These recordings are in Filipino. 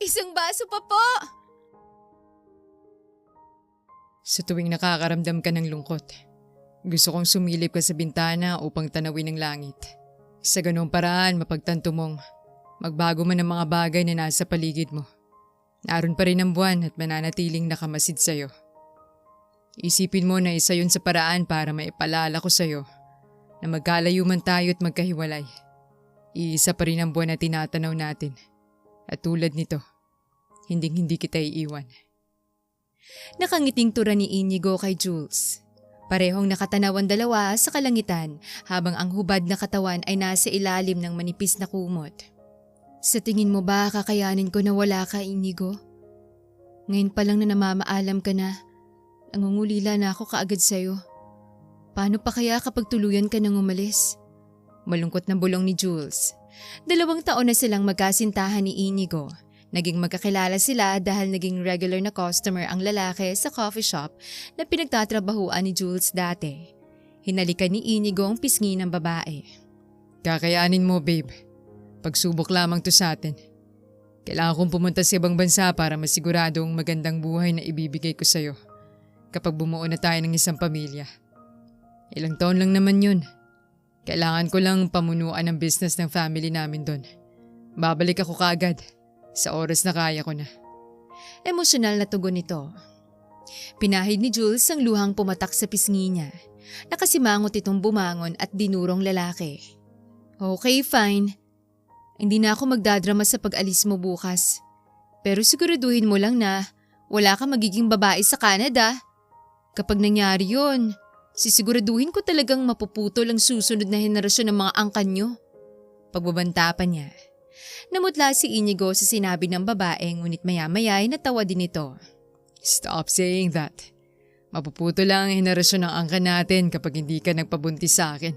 Isang baso pa po! Sa tuwing nakakaramdam ka ng lungkot, gusto kong sumilip ka sa bintana upang tanawin ang langit. Sa ganung paraan, mapagtanto mong magbago man ang mga bagay na nasa paligid mo. Naroon pa rin ang buwan at mananatiling nakamasid sa'yo. Isipin mo na isa yun sa paraan para maipalala ko sa'yo na magkalayo man tayo at magkahiwalay. Iisa pa rin ang buwan na tinatanaw natin. At tulad nito, hindi kita iiwan. Nakangiting tura ni Inigo kay Jules. Parehong nakatanaw ang dalawa sa kalangitan habang ang hubad na katawan ay nasa ilalim ng manipis na kumot. Sa tingin mo ba kakayanin ko na wala ka, Inigo? Ngayon pa lang na namamaalam ka na, nangungulila na ako kaagad sa'yo. Paano pa kaya kapag tuluyan ka nang umalis? Malungkot na bulong ni Jules. 2 taon na silang magkasintahan ni Inigo. Naging magkakilala sila dahil naging regular na customer ang lalaki sa coffee shop na pinagtatrabahuan ni Jules dati. Hinalikan ni Inigo ang pisngi ng babae. Kakayanin mo, babe. Pagsubok lamang to sa atin. Kailangan kong pumunta sa ibang bansa para masiguradong magandang buhay na ibibigay ko sa'yo kapag bumuo na tayo ng isang pamilya. Ilang taon lang naman yun. Kailangan ko lang pamunuan ang business ng family namin doon. Babalik ako kaagad sa oras na kaya ko na. Emosyonal na tugon nito. Pinahid ni Jules ang luhang pumatak sa pisngi niya. Nakasimangot itong bumangon at dinurong lalaki. Okay, fine. Hindi na ako magdadrama sa pag-alis mo bukas. Pero siguraduhin mo lang na wala kang magiging babae sa Canada. Kapag nangyari yun, sisiguraduhin ko talagang mapuputol ang susunod na henerasyon ng mga angkan nyo. Pagbabanta pa niya. Namutla si Inigo sa sinabi ng babae ngunit maya-maya ay natawa din ito. Stop saying that. Mapuputol lang ang henerasyon ng angkan natin kapag hindi ka nagpabuntis sa akin.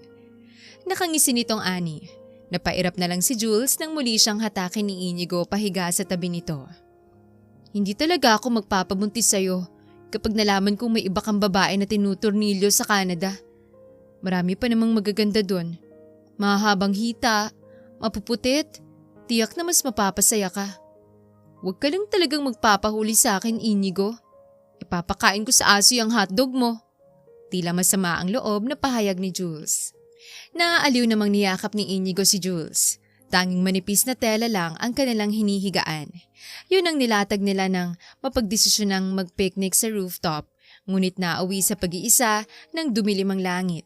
Nakangisi nitong ani. Napairap na lang si Jules nang muli siyang hatakin ni Inigo pahiga sa tabi nito. Hindi talaga ako magpapabuntis sa'yo kapag nalaman kong may iba kang babae na tinuturnilyo sa Canada. Marami pa namang magaganda doon. Mahahabang hita, mapuputit, tiyak na mas mapapasaya ka. Huwag ka lang talagang magpapahuli sa akin, Inigo. Ipapakain ko sa aso yung hotdog mo. Tila masama ang loob na pahayag ni Jules. Naaaliw namang niyakap ni Inigo si Jules. Tanging manipis na tela lang ang kanilang hinihigaan. Yun ang nilatag nila ng mapagdesisyon ng mag-picnic sa rooftop, ngunit nauwi sa pag-iisa ng dumilimang langit.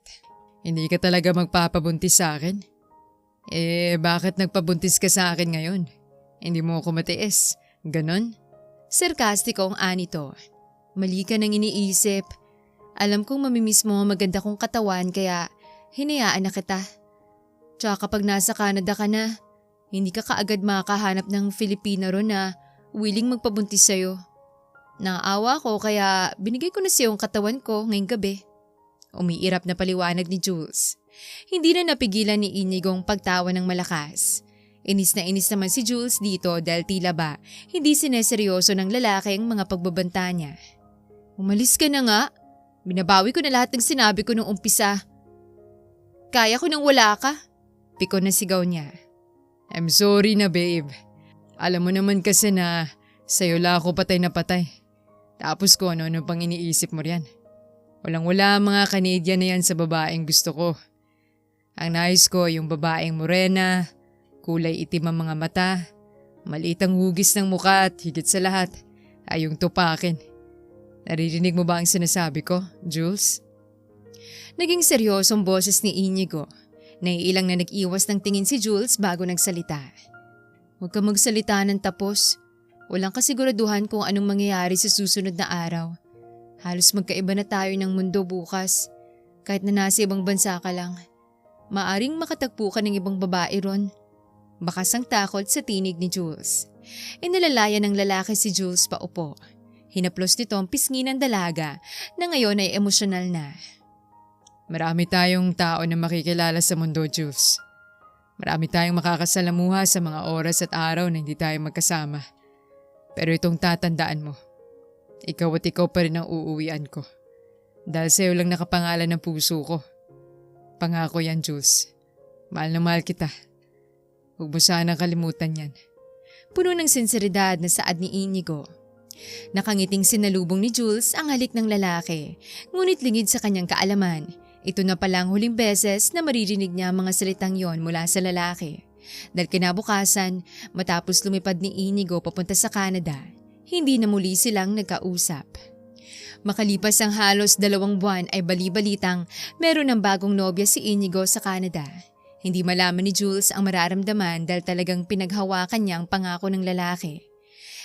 Hindi ka talaga magpapabuntis sa akin? Bakit nagpabuntis ka sa akin ngayon? Hindi mo ako matiis. Ganon? Sarkastiko ang anito. Mali ka nang iniisip. Alam kong mamimiss mo ang maganda kong katawan kaya hinayaan na kita. Tsaka kapag nasa Canada ka na, hindi ka kaagad makakahanap ng Filipina ron na willing magpabuntis sa'yo. Naawa ko kaya binigay ko na sa'yo ang katawan ko ngayong gabi. Umiirap na paliwanag ni Jules. Hindi na napigilan ni Inigo ang pagtawa ng malakas. Inis na inis naman si Jules dito dahil tila ba hindi sineseryoso ng lalaki ang mga pagbabanta niya. Umalis ka na nga. Binabawi ko na lahat ng sinabi ko nung umpisa. Kaya ko nang wala ka. Piko na sigaw niya. I'm sorry na, babe. Alam mo naman kasi na sa'yo lang ako patay na patay. Tapos kung ano pang iniisip mo riyan. Walang-wala ang mga Canadian na yan sa babaeng gusto ko. Ang nais ko yung babaeng morena, kulay itim ang mga mata, maliit ang hugis ng mukha at higit sa lahat ay yung tupakin. Naririnig mo ba ang sinasabi ko, Jules? Naging seryosong boses ni Inigo. Naiilang na nag-iwas ng tingin si Jules bago nagsalita. Huwag ka magsalita ng tapos. Walang kasiguraduhan kung anong mangyayari sa susunod na araw. Halos magkaiba na tayo ng mundo bukas. Kahit na nasa ibang bansa ka lang. Maaring makatagpo ka ng ibang babae ron. Bakas ang takot sa tinig ni Jules. Inalalaya ng lalaki si Jules paupo. Hinaplos nito ang pisngi ng dalaga na ngayon ay emosyonal na. Marami tayong tao na makikilala sa mundo, Jules. Marami tayong makakasalamuha sa mga oras at araw na hindi tayo magkasama. Pero itong tatandaan mo, ikaw at ikaw pa rin ang uuwian ko. Dahil sa'yo lang nakapangalan ng puso ko. Pangako yan, Jules. Mahal na mahal kita. Huwag mo sanang kalimutan yan. puno ng sinseridad na saad ni Inigo. Nakangiting sinalubong ni Jules ang halik ng lalaki, ngunit lingid sa kanyang kaalaman. Ito na palang huling beses na maririnig niya ang mga salitang yon mula sa lalaki. Dahil kinabukasan, matapos lumipad ni Inigo papunta sa Canada, hindi na muli silang nagkausap. Makalipas ang halos 2 buwan ay bali-balitang meron ng bagong nobya si Inigo sa Canada. Hindi malaman ni Jules ang mararamdaman dahil talagang pinaghawakan niya ang pangako ng lalaki.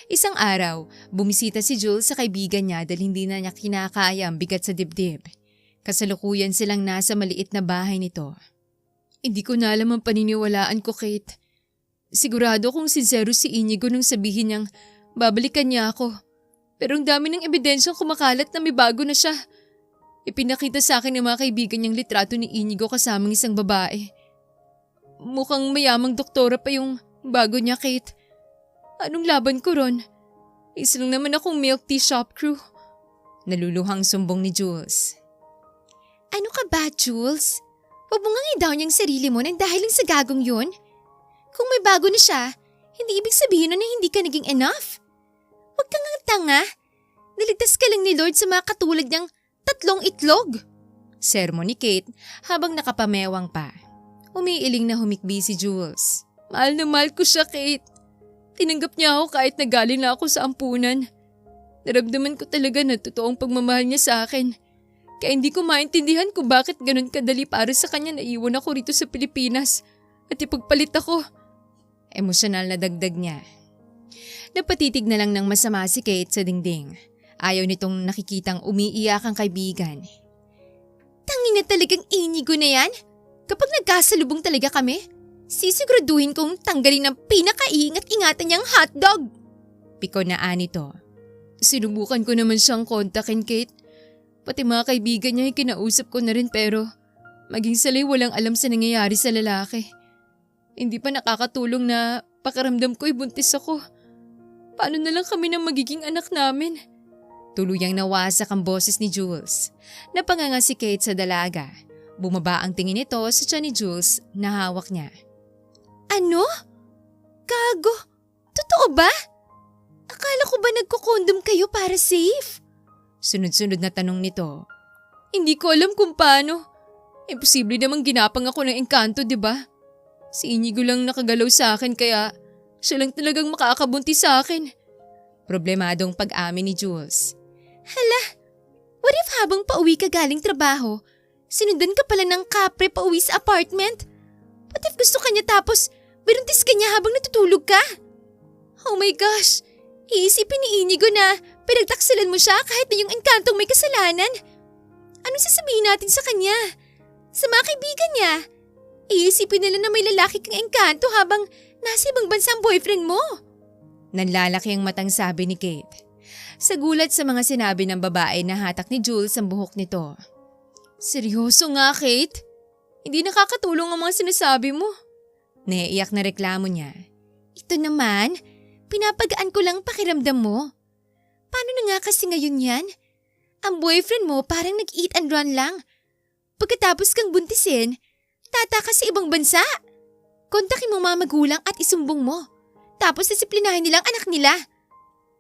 Isang araw, bumisita si Jules sa kaibigan niya dahil hindi na niya kinakaya ang bigat sa dibdib. Kasalukuyan silang nasa maliit na bahay nito. Hindi ko na alam ang paniniwalaan ko, Kate. Sigurado kong sincero si Inigo nung sabihin niyang babalikan niya ako. Pero ang dami ng ebidensyang kumakalat na may bago na siya. Ipinakita sa akin ng mga kaibigan niyang litrato ni Inigo kasamang isang babae. Mukhang mayamang doktora pa yung bago niya, Kate. Anong laban ko ron? Isa lang naman akong milk tea shop crew. Naluluhang sumbong ni Jules. Ano ka ba, Jules? Huwag mo nga i-down yung sarili mo nang dahil lang sa gagong yun. Kung may bago na siya, hindi ibig sabihin na hindi ka naging enough. Huwag kang ang tanga. Niligtas ka lang ni Lord sa mga katulad niyang 3 itlog. Sermon ni Kate habang nakapamewang pa. Umiiling na humikbi si Jules. Mahal na mahal ko siya, Kate. Tinanggap niya ako kahit nagaling na ako sa ampunan. Naramdaman ko talaga na totoong pagmamahal niya sa akin. Kaya hindi ko maintindihan kung bakit ganun kadali para sa kanya na iwan ako rito sa Pilipinas at ipagpalit ako. Emosyonal na dagdag niya. Napatitig na lang ng masama si Kate sa dingding. Ayaw nitong nakikitang umiiyak ang kaibigan. Tangina talagang Inigo na yan. Kapag nagkasalubong talaga kami, sisiguraduhin kong tanggalin ng pinakaiingat-ingatan niyang hotdog. Piko na anito. Sinubukan ko naman siyang kontakin, Kate. Pati mga kaibigan niya ay kinausap ko na rin pero maging sila'y walang alam sa nangyayari sa lalaki. Hindi pa nakakatulong na pakaramdam ko'y buntis ako. Paano na lang kami ng magiging anak namin? Tuluyang nawasak ang boses ni Jules. Napanganga si Kate sa dalaga. Bumaba ang tingin nito sa tiyan ni Jules na hawak niya. Ano? Gago? Totoo ba? Akala ko ba nagkukondom kayo para safe? Sunod-sunod na tanong nito. Hindi ko alam kung paano. Imposible namang ginapang ako ng engkanto, di ba? Si Inigo lang nakagalaw sa akin kaya siya lang talagang makakabuntis sa akin. Problemadong pag-amin ni Jules. Hala, what if habang pauwi ka galing trabaho, sinundan ka pala ng kapre pauwi sa apartment? What if gusto ka niya tapos binuntis ka niya habang natutulog ka? Oh my gosh, iisipin ni Inigo na pinagtaksilan mo siya kahit na yung engkantong may kasalanan. Anong sasabihin natin sa kanya? Sa mga kaibigan niya? Iisipin nila na may lalaki kang engkanto habang nasa ibang bansa ang boyfriend mo. Nanlalaki ang matang sabi ni Kate. Sa gulat sa mga sinabi ng babae na hatak ni Jules ang buhok nito. Seryoso nga, Kate? Hindi nakakatulong ang mga sinasabi mo. Naiiyak na reklamo niya. Ito naman, pinapagaan ko lang pakiramdam mo. Paano na nga kasi ngayon yan? Ang boyfriend mo parang nag-eat and run lang. Pagkatapos kang buntisin, tatakas sa ibang bansa. Kontakin mo mga magulang at isumbong mo. Tapos disiplinahin nilang anak nila.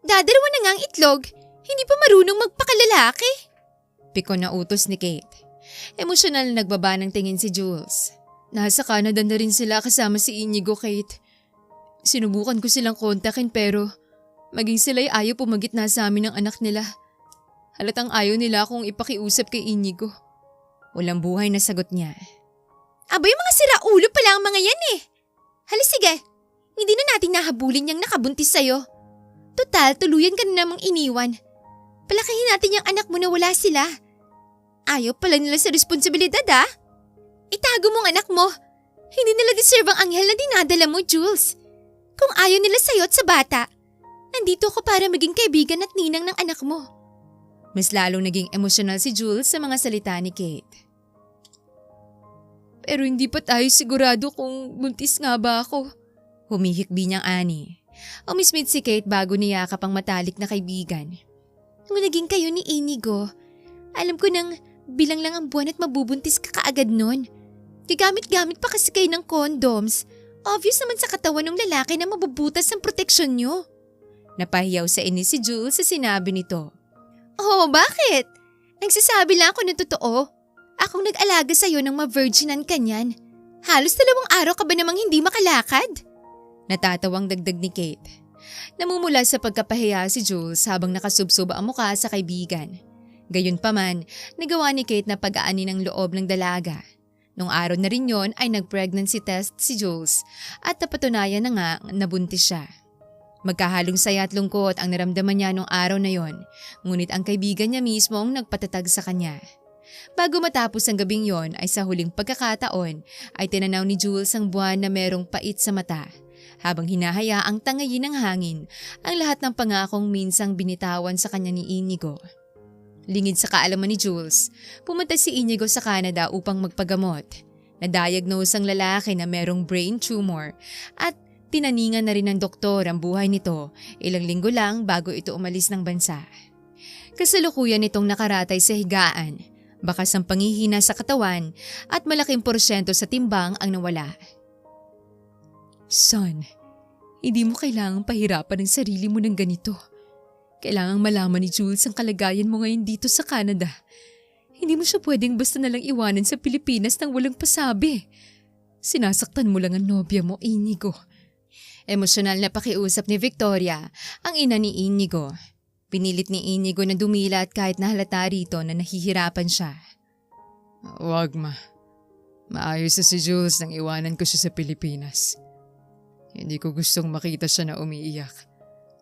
Dadarawa na nga ang itlog, hindi pa marunong magpakalalaki. Piko na utos ni Kate. Emosyonal na nagbaba ng tingin si Jules. Nasa Canada na rin sila kasama si Inigo, Kate. Sinubukan ko silang kontakin pero maging sila'y ayaw pumagitna sa amin ng anak nila. Halatang ayaw nila akong ipakiusap kay Inigo. Walang buhay na sagot niya. Abay, mga siraulo pala ang mga yan eh. Halis sige, hindi na natin nahabulin yung nakabuntis sa'yo. Total, tuluyan ka na namang iniwan. Palakihin natin yung anak mo na wala sila. Ayaw pala nila sa responsibilidad ah. Itago mo ang anak mo. Hindi nila deserve ang anghel na dinadala mo, Jules. Kung ayaw nila sa'yo at sa bata, nandito ako para maging kaibigan at ninang ng anak mo. Mas lalong naging emosyonal si Jules sa mga salita ni Kate. Pero hindi pa tayo sigurado kung buntis nga ba ako. Humihikbi niyang ani. Umismit si Kate bago niyakap ang matalik na kaibigan. Nung naging kayo ni Inigo, alam ko nang bilang lang ang buwan at mabubuntis ka kaagad nun. Gagamit-gamit pa kasi kayo ng condoms. Obvious naman sa katawan ng lalaki na mabubutas ang proteksyon nyo. Napahiyaw sa inis si Jules sa sinabi nito. Oh, bakit? Nagsasabi lang ako ng totoo. Akong nag-alaga sa'yo ng ma-virginan ka niyan. Halos 2 araw ka ba namang hindi makalakad? Natatawang dagdag ni Kate. Namumula sa pagkapahiya si Jules habang nakasubsob ang mukha sa kaibigan. Gayunpaman, nagawa ni Kate na pag-aani ng loob ng dalaga. Nung araw na rin yon ay nag-pregnancy test si Jules at napatunayan na nga nabuntis siya. Magkahalong saya at lungkot ang naramdaman niya nung araw na yon, ngunit ang kaibigan niya mismo ang nagpatatag sa kanya. Bago matapos ang gabing yon ay sa huling pagkakataon ay tinanaw ni Jules ang buwan na merong pait sa mata, habang hinahayaang tangayin ng hangin ang lahat ng pangakong minsang binitawan sa kanya ni Inigo. Lingid sa kaalaman ni Jules, pumunta si Inigo sa Canada upang magpagamot. Na-diagnose ang lalaki na merong brain tumor at tinaningan na rin ng doktor ang buhay nito ilang linggo lang bago ito umalis ng bansa. Kasalukuyan itong nakaratay sa higaan, bakas ang panghihina sa katawan at malaking porsyento sa timbang ang nawala. Son, hindi mo kailangang pahirapan ang sarili mo ng ganito. Kailangang malaman ni Jules ang kalagayan mo ngayon dito sa Canada. Hindi mo siya pwedeng basta nalang iwanan sa Pilipinas nang walang pasabi. Sinasaktan mo lang ang nobya mo, Inigo. Emosyonal na pakiusap ni Victoria, ang ina ni Inigo. Pinilit ni Inigo na dumilat kahit nahalata rito na nahihirapan siya. Wag ma. Maayos na si Jules nang iwanan ko siya sa Pilipinas. Hindi ko gustong makita siya na umiiyak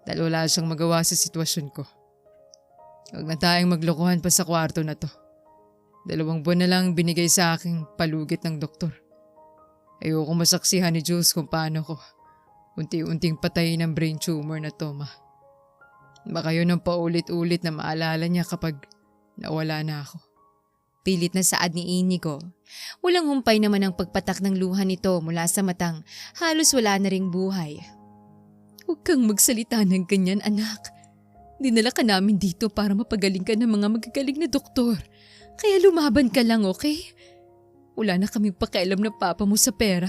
dahil wala siyang magawa sa sitwasyon ko. Huwag na tayong maglokohan pa sa kwarto na to. 2 buwan na lang binigay sa aking palugit ng doktor. Ayoko masaksihan ni Jules kung paano ko unti-unting patayin ang brain tumor na to, ma. Baka yun ang paulit-ulit na maalala niya kapag nawala na ako. Pilit na saad ni Inigo. Walang humpay naman ang pagpatak ng luha nito mula sa matang, halos wala na ring buhay. Huwag kang magsalita ng ganyan, anak. Dinala ka namin dito para mapagaling ka ng mga magagaling na doktor. Kaya lumaban ka lang, okay? Wala na kaming pakialam ng papa mo sa pera.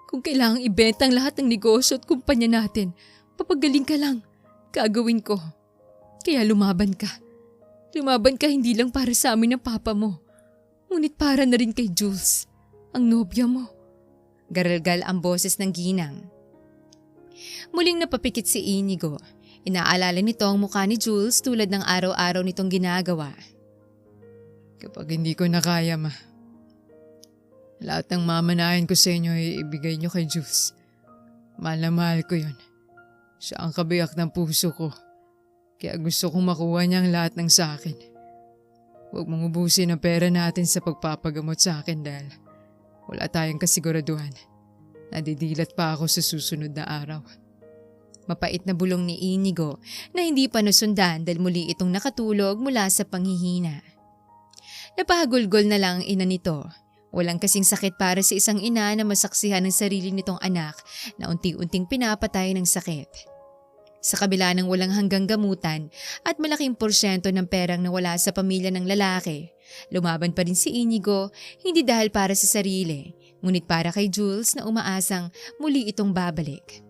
Kung kailangang ibenta ang lahat ng negosyo at kumpanya natin, papagaling ka lang. Gagawin ko. Kaya lumaban ka. Lumaban ka hindi lang para sa amin ng papa mo, ngunit para na rin kay Jules, ang nobya mo. Garalgal ang boses ng ginang. Muling napapikit si Inigo. Inaalala nito ang mukha ni Jules tulad ng araw-araw nitong ginagawa. Kapag hindi ko na kaya, ma, lahat ng mamanahin ko sa inyo ay ibigay nyo kay Jules. Mahal na mahal ko yun. Siya ang kabiyak ng puso ko. Kaya gusto kong makuha niya ang lahat ng sa akin. Huwag mong ubusin ang pera natin sa pagpapagamot sa akin dahil wala tayong kasiguraduhan. Nadidilat pa ako sa susunod na araw. Mapait na bulong ni Inigo na hindi pa nasundan dahil muli itong nakatulog mula sa panghihina. Napahagulgol na lang ang ina nito. Walang kasing sakit para sa isang ina na masaksihan ng sarili nitong anak na unti-unting pinapatay ng sakit. Sa kabila ng walang hanggang gamutan at malaking porsyento ng perang nawala sa pamilya ng lalaki, lumaban pa rin si Inigo hindi dahil para sa sarili, ngunit para kay Jules na umaasang muli itong babalik.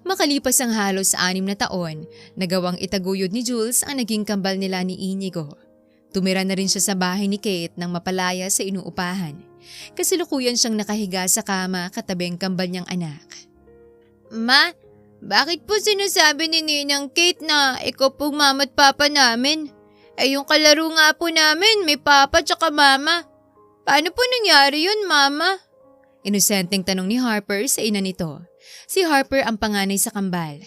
Makalipas ang halos 6 na taon, nagawang itaguyod ni Jules ang naging kambal nila ni Inigo. Tumira na rin siya sa bahay ni Kate nang mapalaya sa inuupahan. Kasalukuyan siyang nakahiga sa kama katabi ang kambal niyang anak. Ma, bakit po sinasabi ni Ninang Kate na ikaw po mama at papa namin? Eh yung kalaro nga po namin, may papa tsaka mama. Paano po nangyari yun, mama? Inosenteng tanong ni Harper sa ina nito. Si Harper ang panganay sa kambal.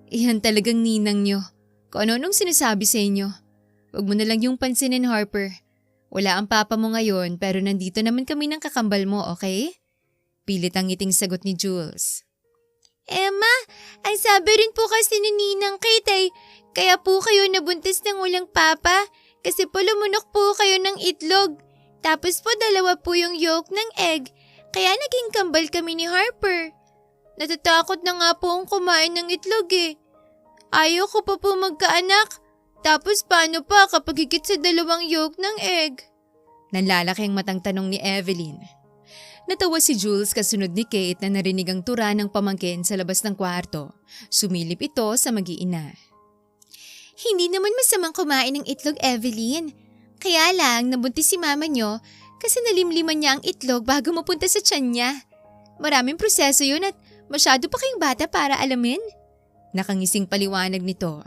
Iyan talagang ninang niyo. Kung ano nung sinasabi sa inyo. Huwag mo na lang yung pansinin, Harper. Wala ang papa mo ngayon pero nandito naman kami ng kakambal mo, okay? Pilit ang ngiting sagot ni Jules. Emma, ang sabi rin po kasi ni Ninang Kate ay kaya po kayo nabuntis ng walang papa kasi po lumunok po kayo ng itlog. Tapos po 2 po yung yolk ng egg kaya naging kambal kami ni Harper. Natatakot na nga po akong kumain ng itlog eh. Ayaw ko pa po magkaanak. Tapos paano pa kapag higit sa 2 yolk ng egg? Nanlalaki ang matang tanong ni Evelyn. Natawa si Jules kasunod ni Kate na narinig ang tura ng pamangkin sa labas ng kwarto. Sumilip ito sa mag-iina. Hindi naman masamang kumain ng itlog, Evelyn. Kaya lang, nabuntis si mama nyo kasi nalimliman niya ang itlog bago mapunta sa tiyan niya. Maraming proseso yun at masyado pa kayong bata para alamin. Nakangising paliwanag nito.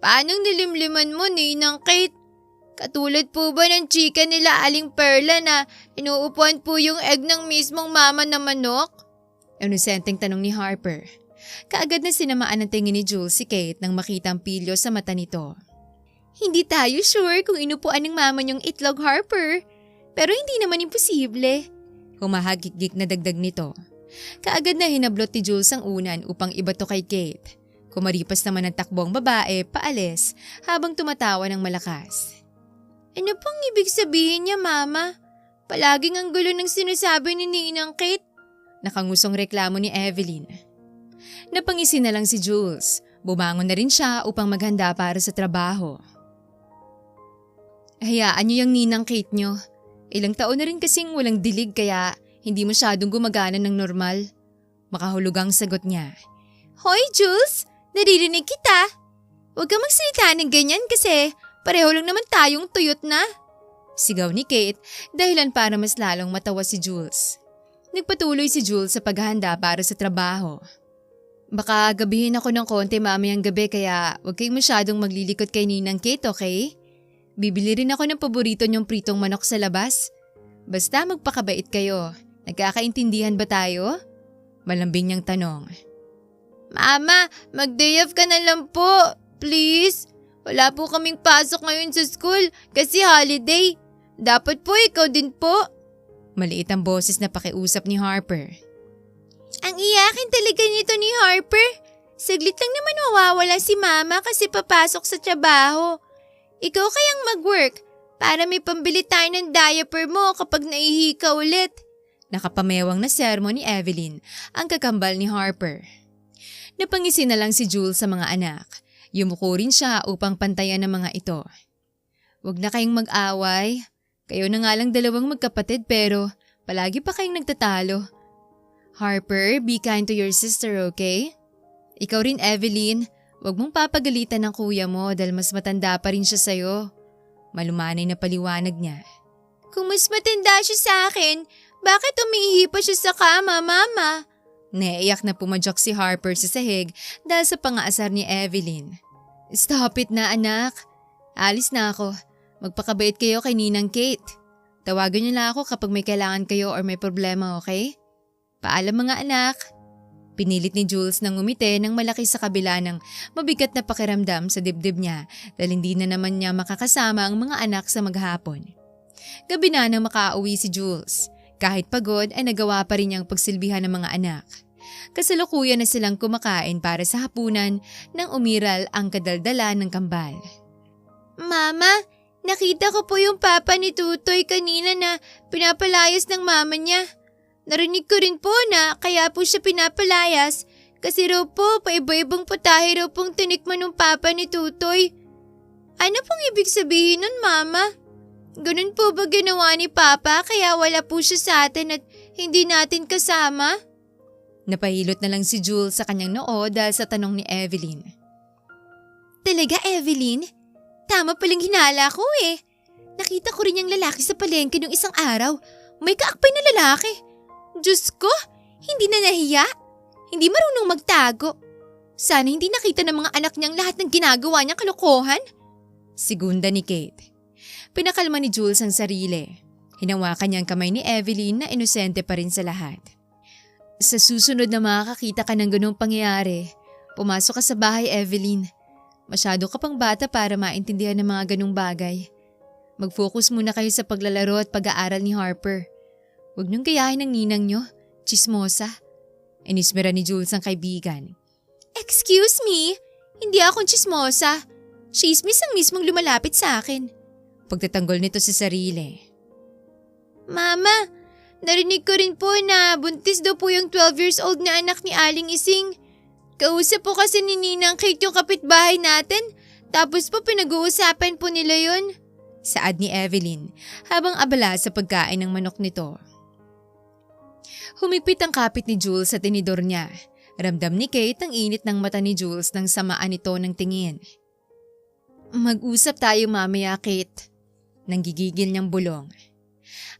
Paanong nilimliman mo, Ninang Kate? Katulad po ba ng chika nila Aling Perla na inuupuan po yung egg ng mismong mama na manok? Inosenteng tanong ni Harper. Kaagad na sinamaan ng tingin ni Jules si Kate nang makita ang pilyo sa mata nito. Hindi tayo sure kung inupuan ng mama niyong itlog, Harper. Pero hindi naman imposible. Humahagik-gik na dagdag nito. Kaagad na hinablot ni Jules ang unan upang ibato kay Kate. Kumaripas naman ang takbong babae paalis habang tumatawa ng malakas. Ano pong ibig sabihin niya, Mama? Palaging ang gulo ng sinasabi ni Ninang Kate. Nakangusong reklamo ni Evelyn. Napangisi na lang si Jules. Bumangon na rin siya upang maghanda para sa trabaho. Hayaan niyo yung Ninang Kate niyo. Ilang taon na rin kasing walang dilig kaya hindi masyadong gumagana ng normal. Makahulugang sagot niya. Hoy Jules, naririnig kita. Huwag kang magsalita ng ganyan kasi pareho lang naman tayong tuyot na. Sigaw ni Kate dahilan para mas lalong matawa si Jules. Nagpatuloy si Jules sa paghahanda para sa trabaho. Baka gabihin ako ng konti mamayang gabi kaya huwag kayong masyadong maglilikot kay Ninang Kate, okay? Bibili rin ako ng paborito niyong pritong manok sa labas. Basta magpakabait kayo. Nagkakaintindihan ba tayo? Malambing niyang tanong. Mama, mag-day off ka na lang po. Please. Wala po kaming pasok ngayon sa school kasi holiday. Dapat po ikaw din po. Maliit ang boses na pakiusap ni Harper. Ang iyakin talaga nito ni Harper. Saglit lang naman mawawala si Mama kasi papasok sa trabaho. Ikaw kayang mag-work para may pambili tayo ng diaper mo kapag naihi ka ulit. Nakapamewang na sermon ni Evelyn ang kakambal ni Harper. Napangisi na lang si Jules sa mga anak. Yumuko rin siya upang pantayan ng mga ito. Huwag na kayong mag-away. Kayo na nga lang dalawang magkapatid pero palagi pa kayong nagtatalo. Harper, be kind to your sister, okay? Ikaw rin, Evelyn. Huwag mong papagalitan ng kuya mo dahil mas matanda pa rin siya sa'yo. Malumanay na paliwanag niya. Kung mas matanda siya sa akin, bakit umiihi pa siya sa kama, Mama? Naiyak na pumadyak si Harper sa sahig dahil sa pangaasar ni Evelyn. Stop it na, anak. Alis na ako. Magpakabait kayo kay Ninang Kate. Tawagan niyo lang ako kapag may kailangan kayo or may problema, okay? Paalam mga anak. Pinilit ni Jules nang ngumiti ng malaki sa kabila ng mabigat na pakiramdam sa dibdib niya dahil hindi na naman niya makakasama ang mga anak sa maghapon. Gabi na nang makauwi si Jules. Kahit pagod ay nagawa pa rin niyang pagsilbihan ng mga anak. Kasalukuyan na silang kumakain para sa hapunan nang umiral ang kadaldala ng kambal. Mama, nakita ko po yung papa ni Tutoy kanina na pinapalayas ng mama niya. Narinig ko rin po na kaya po siya pinapalayas kasi raw po paiba-ibang putahe raw pong tinikman ng papa ni Tutoy. Ano pong ibig sabihin nun, Mama? Ganun po ba ginawa ni Papa kaya wala po siya sa atin at hindi natin kasama? Napahilot na lang si Jules sa kanyang noo dahil sa tanong ni Evelyn. Talaga, Evelyn? Tama palang hinala ko eh. Nakita ko rin yung lalaki sa palengke nung isang araw. May kaakpay na lalaki. Diyos ko, hindi na nahiya. Hindi marunong magtago. Sana hindi nakita ng mga anak niyang lahat ng ginagawa niyang kalokohan. Segunda ni Kate. Pinakalma ni Jules ang sarili. Hinawakan niya ang kamay ni Evelyn na inosente pa rin sa lahat. Sa susunod na makakakita ka ng ganung pangyayari, pumasok ka sa bahay, Evelyn. Masyado ka pang bata para maintindihan ng mga ganung bagay. Mag-focus muna kayo sa paglalaro at pag-aaral ni Harper. Huwag niyong gayahin ng ninang niyo, chismosa. Inismera ni Jules ang kaibigan. Excuse me, hindi akong chismosa. Chismis ang mismong lumalapit sa akin. Pagtatanggol nito sa sarili. Mama, narinig ko rin po na buntis daw po yung 12 years old na anak ni Aling Ising. Kausap po kasi ni Ninang Kate yung kapitbahay natin, tapos po pinag-uusapan po nila yun. Saad ni Evelyn habang abala sa pagkain ng manok nito. Humigpit ang kapit ni Jules sa tinidor niya. Ramdam ni Kate ang init ng mata ni Jules nang samaan ito ng tingin. Mag-usap tayo mamaya, Kate. Nanggigigil niyang bulong.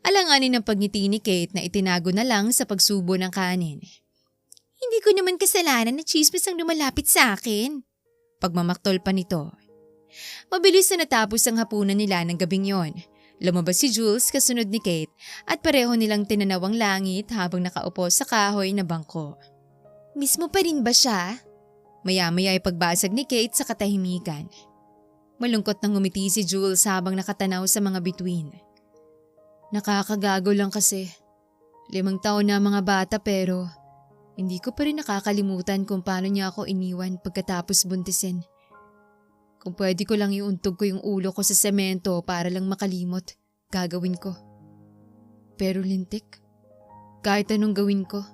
Alanganin ang pagngiti ni Kate na itinago na lang sa pagsubo ng kanin. Hindi ko naman kasalanan na chismis ang lumalapit sa akin. Pagmamaktol pa nito. Mabilis na natapos ang hapunan nila ng gabing yon. Lumabas si Jules kasunod ni Kate at pareho nilang tinanaw ang langit habang nakaupo sa kahoy na bangko. Mismo pa rin ba siya? Maya-maya ay pagbasag ni Kate sa katahimikan. Malungkot nang ngumiti si Jules habang nakatanaw sa mga bituin. Nakakagago lang kasi. 5 taon na mga bata pero hindi ko pa rin nakakalimutan kung paano niya ako iniwan pagkatapos buntisin. Kung pwede ko lang iuntog ko yung ulo ko sa semento para lang makalimot, gagawin ko. Pero lintik, kahit anong gawin ko,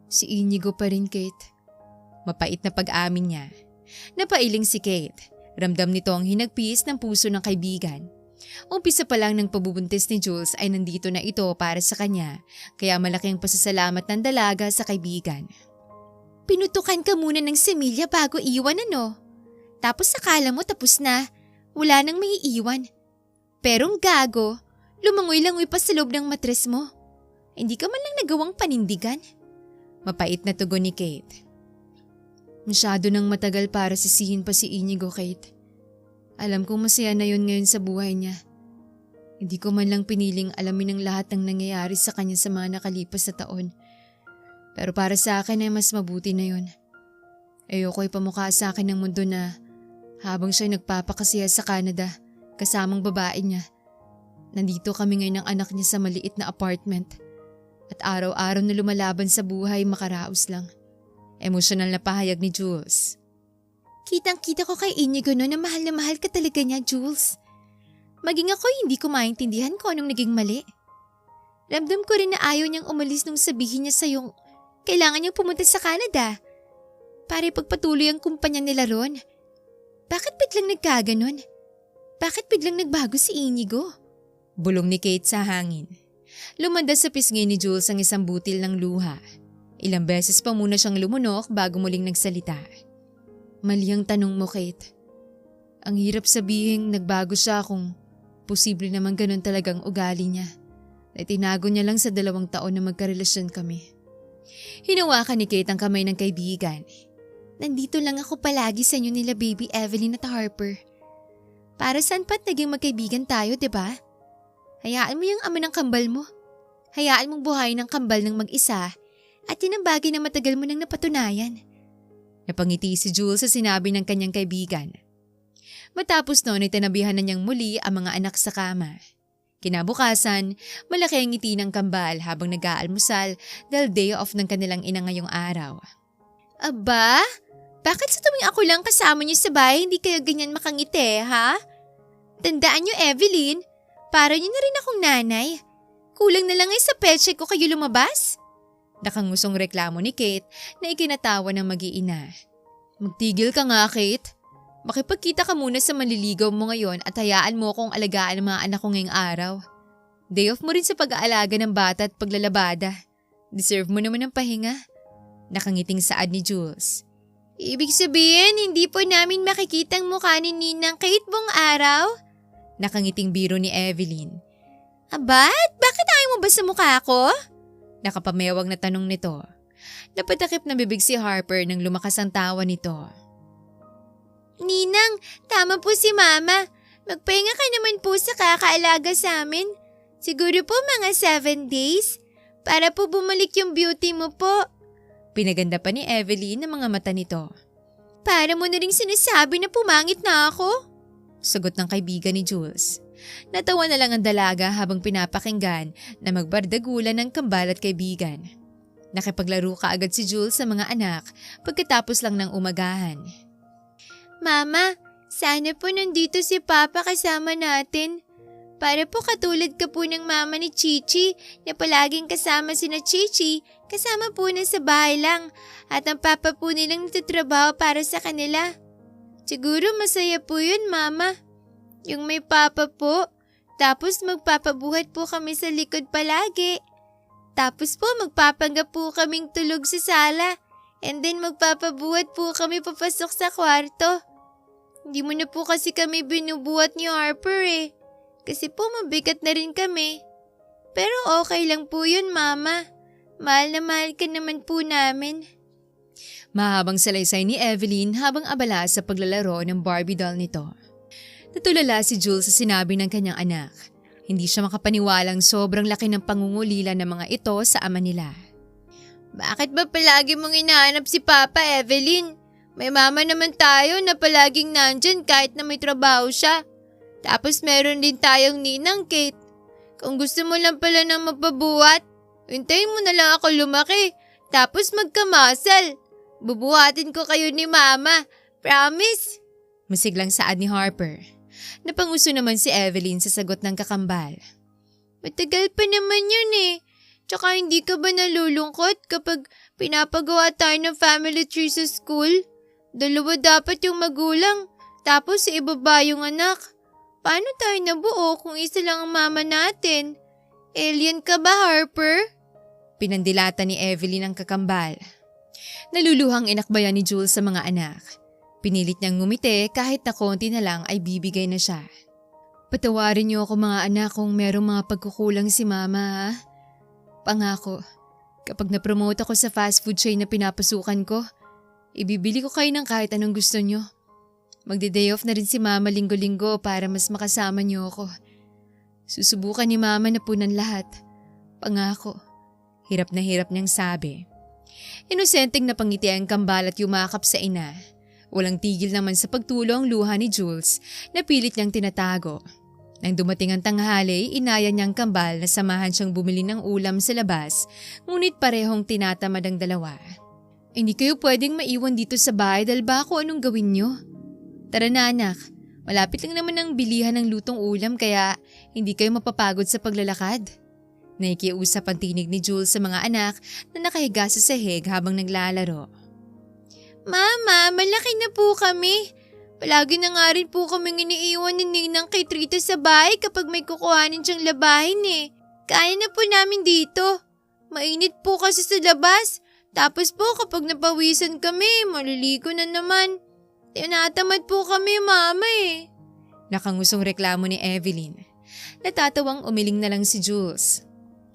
si Inigo pa rin, Kate. Mapait na pag-amin niya. Napailing si Kate. Ramdam nito ang hinagpis ng puso ng kaibigan. Umpisa pa lang ng pabubuntis ni Jules ay nandito na ito para sa kanya, kaya malaking pasasalamat ng dalaga sa kaibigan. Pinutukan ka muna ng semilya bago iwan Tapos akala mo tapos na, wala nang may iiwan. Pero ang gago, lumangoy-langoy pa sa loob ng matres mo. Hindi ka man lang nagawang panindigan. Mapait na tugon ni Kate. Masyado nang matagal para sisihin pa si Inigo, Kate. Alam kong masaya na yun ngayon sa buhay niya. Hindi ko man lang piniling alamin ang lahat ng nangyayari sa kanya sa mga nakalipas na taon. Pero para sa akin ay mas mabuti na yun. Ayoko ipamukha sa akin ng mundo na habang siya nagpapakasiya sa Canada kasamang babae niya, nandito kami ngayon ng anak niya sa maliit na apartment at araw-araw na lumalaban sa buhay makaraos lang. Emosyonal na pahayag ni Jules. Kitang-kita ko kay Inigo na mahal na mahal ka talaga niya, Jules. Maging ako hindi ko maintindihan kung anong naging mali. Ramdam ko rin na ayaw niyang umalis nung sabihin niya sa'yong kailangan niyang pumunta sa Canada para ipagpatuloy ang kumpanya nila ron. Bakit biglang nagkaganon? Bakit biglang nagbago si Inigo? Bulong ni Kate sa hangin. Lumandas sa pisngi ni Jules ang isang butil ng luha. Ilang beses pa muna siyang lumunok bago muling nagsalita. Mali ang tanong mo, Kate. Ang hirap sabihin nagbago siya kung posible naman ganun talagang ugali niya. Na tinago niya lang sa 2 taon na magkarelasyon kami. Hinawakan ni Kate ang kamay ng kaibigan. Nandito lang ako palagi sa inyo nila baby Evelyn at Harper. Para saan pa't naging magkaibigan tayo, diba? Hayaan mo yung ama ng kambal mo. Hayaan mong buhayin ang kambal ng mag-isa at yun ang bagay na matagal mo nang napatunayan. Napangiti si Jules sa sinabi ng kanyang kaibigan. Matapos noon ay tinabihan na niyang muli ang mga anak sa kama. Kinabukasan, malaki ang ngiti ng kambal habang nag-aalmusal dahil day off ng kanilang ina ngayong araw. Aba, bakit sa tuwing ako lang kasama niyo sa bahay hindi kayo ganyan makangiti, ha? Tandaan niyo, Evelyn, para niyo na rin akong nanay. Kulang na lang ay sa paycheck ko kayo lumabas. Nakangusong reklamo ni Kate na ikinatawa ng mag-iina. Magtigil ka nga, Kate. Makipagkita ka muna sa manliligaw mo ngayon at hayaan mo akong alagaan ang mga anak ko ngayong araw. Day off mo rin sa pag-aalaga ng bata at paglalabada. Deserve mo naman ng pahinga. Nakangiting saad ni Jules. Ibig sabihin, hindi po namin makikita ang mukha ni Ninang Kate buong araw? Nakangiting biro ni Evelyn. Abat, bakit ayaw mo ba sa mukha ko? Nakapamewag na tanong nito. Napatakip na bibig si Harper nang lumakas ang tawa nito. Ninang, tama po si Mama. Magpahinga ka naman po sa kakaalaga sa amin. Siguro po mga 7 days. Para po bumalik yung beauty mo po. Pinaganda pa ni Evelyn ang mga mata nito. Para mo na rin sinasabi na pumangit na ako? Sagot ng kaibigan ni Jules. Natawa na lang ang dalaga habang pinapakinggan na magbardagulan ng kambal at kaibigan. Nakipaglaro ka agad si Jules sa mga anak pagkatapos lang ng umagahan. Mama, sana po nandito si Papa kasama natin. Para po katulad ka po ng mama ni Chichi na palaging kasama sina Chichi, kasama po na sa bahay lang at ang papa po nilang nagtatrabaho para sa kanila. Siguro masaya po yun, Mama. Yung may papa po, tapos magpapabuhat po kami sa likod palagi. Tapos po magpapanggap po kaming tulog sa sala. And then magpapabuhat po kami papasok sa kwarto. Hindi mo na po kasi kami binubuhat ni Harper eh. Kasi po mabigat na rin kami. Pero okay lang po yun, Mama. Mahal na mahal ka naman po namin. Mahabang salaysay ni Evelyn habang abala sa paglalaro ng Barbie doll nito. Natulala si Jules sa sinabi ng kanyang anak. Hindi siya makapaniwalang sobrang laki ng pangungulila ng mga ito sa ama nila. Bakit ba palagi mong hinahanap si Papa, Evelyn? May mama naman tayo na palaging nandyan kahit na may trabaho siya. Tapos meron din tayong ninang Kate. Kung gusto mo lang pala ng mapabuhat, hintayin mo na lang ako lumaki. Tapos magkamasal. Bubuhatin ko kayo ni Mama. Promise? Masiglang saad ni Harper. Napanguso naman si Evelyn sa sagot ng kakambal. Matagal pa naman yun eh. Tsaka hindi ka ba nalulungkot kapag pinapagawa tayo ng family tree sa school? 2 dapat yung magulang, tapos sa ibaba yung anak. Paano tayo nabuo kung isa lang ang mama natin? Alien ka ba, Harper? Pinandilata ni Evelyn ang kakambal. Naluluhang inakbayan ni Jules sa mga anak. Pinilit niyang ngumiti kahit na konti na lang ay bibigay na siya. Patawarin niyo ako mga anak kung merong mga pagkukulang si Mama ha. Pangako, kapag na-promote ako sa fast food chain na pinapasukan ko, ibibili ko kayo ng kahit anong gusto nyo. Magde-day off na rin si Mama linggo-linggo para mas makasama niyo ako. Susubukan ni Mama na punan lahat. Pangako. Hirap na hirap niyang sabi. Inosenteng napangiti ang kambal at yumakap sa ina. Walang tigil naman sa pagtulo ang luha ni Jules na pilit niyang tinatago. Nang dumating ang tanghali, inaya niyang kambal na samahan siyang bumili ng ulam sa labas, ngunit parehong tinatamad ang dalawa. Hindi kayo pwedeng maiwan dito sa bahay dahil ba kung anong gawin niyo? Tara na anak, malapit lang naman ang bilihan ng lutong ulam kaya hindi kayo mapapagod sa paglalakad. Naikiusap ang tinig ni Jules sa mga anak na nakahiga sa sahig habang naglalaro. Mama, malaki na po kami. Palagi na nga rin po kaming iniiwan ni Ninang kay Trito sa bahay kapag may kukuhanin siyang labahin eh. Kaya na po namin dito. Mainit po kasi sa labas. Tapos po kapag napawisan kami, maliligo na naman. Tinatamad po kami, Mama eh. Nakangusong reklamo ni Evelyn. Natatawang umiling na lang si Jules.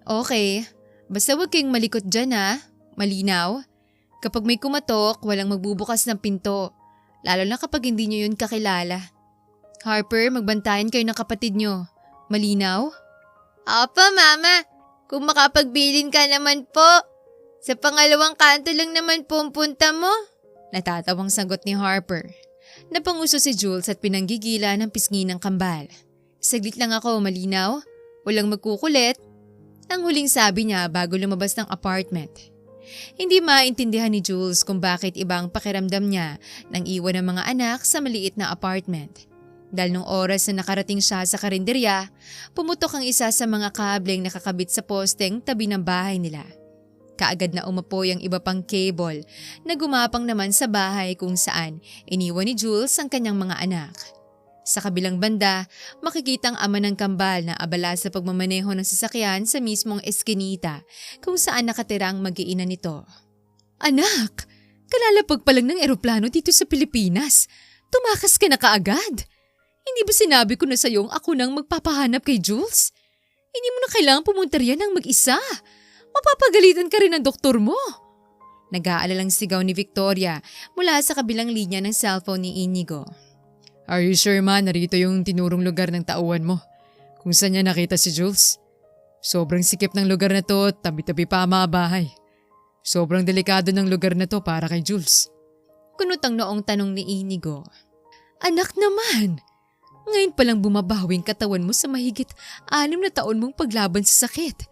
Okay, basta huwag kayong malikot dyan ha. Malinaw? Kapag may kumatok, walang magbubukas ng pinto. Lalo na kapag hindi nyo yun kakilala. Harper, magbantayan kayo ng kapatid nyo. Malinaw? Opo, Mama. Kung makapagbilin ka naman po. Sa pangalawang kanto lang naman po ang punta mo. Natatawang sagot ni Harper. Napanguso si Jules at pinanggigila ng pisngi ng kambal. Saglit lang ako, malinaw? Walang magkukulit? Ang huling sabi niya bago lumabas ng apartment. Hindi maintindihan ni Jules kung bakit ibang pakiramdam niya nang iwan ng mga anak sa maliit na apartment. Dahil nung oras na nakarating siya sa karinderya, pumutok ang isa sa mga kableng nakakabit sa posteng tabi ng bahay nila. Kaagad na umapoy ang iba pang cable na gumapang naman sa bahay kung saan iniwan ni Jules ang kanyang mga anak. Sa kabilang banda, makikita ang ama ng kambal na abala sa pagmamaneho ng sasakyan sa mismong eskinita kung saan nakatira ang mag-iina nito. Anak, kalalapag pa lang ng eroplano dito sa Pilipinas. Tumakas ka na kaagad. Hindi ba sinabi ko na sa'yong ako nang magpapahanap kay Jules? Hindi mo na kailangang pumunta riyan ng mag-isa. Mapapagalitan ka rin ng doktor mo. Nag-aalalang sigaw ni Victoria mula sa kabilang linya ng cellphone ni Inigo. Are you sure ma narito yung tinurong lugar ng tauhan mo? Kung saan niya nakita si Jules? Sobrang sikip ng lugar na to at tabi-tabi pa ang mga bahay. Sobrang delikado ng lugar na to para kay Jules. Kunot ang noong tanong ni Inigo. Anak naman! Ngayon palang bumabawing katawan mo sa mahigit 6 na taon mong paglaban sa sakit.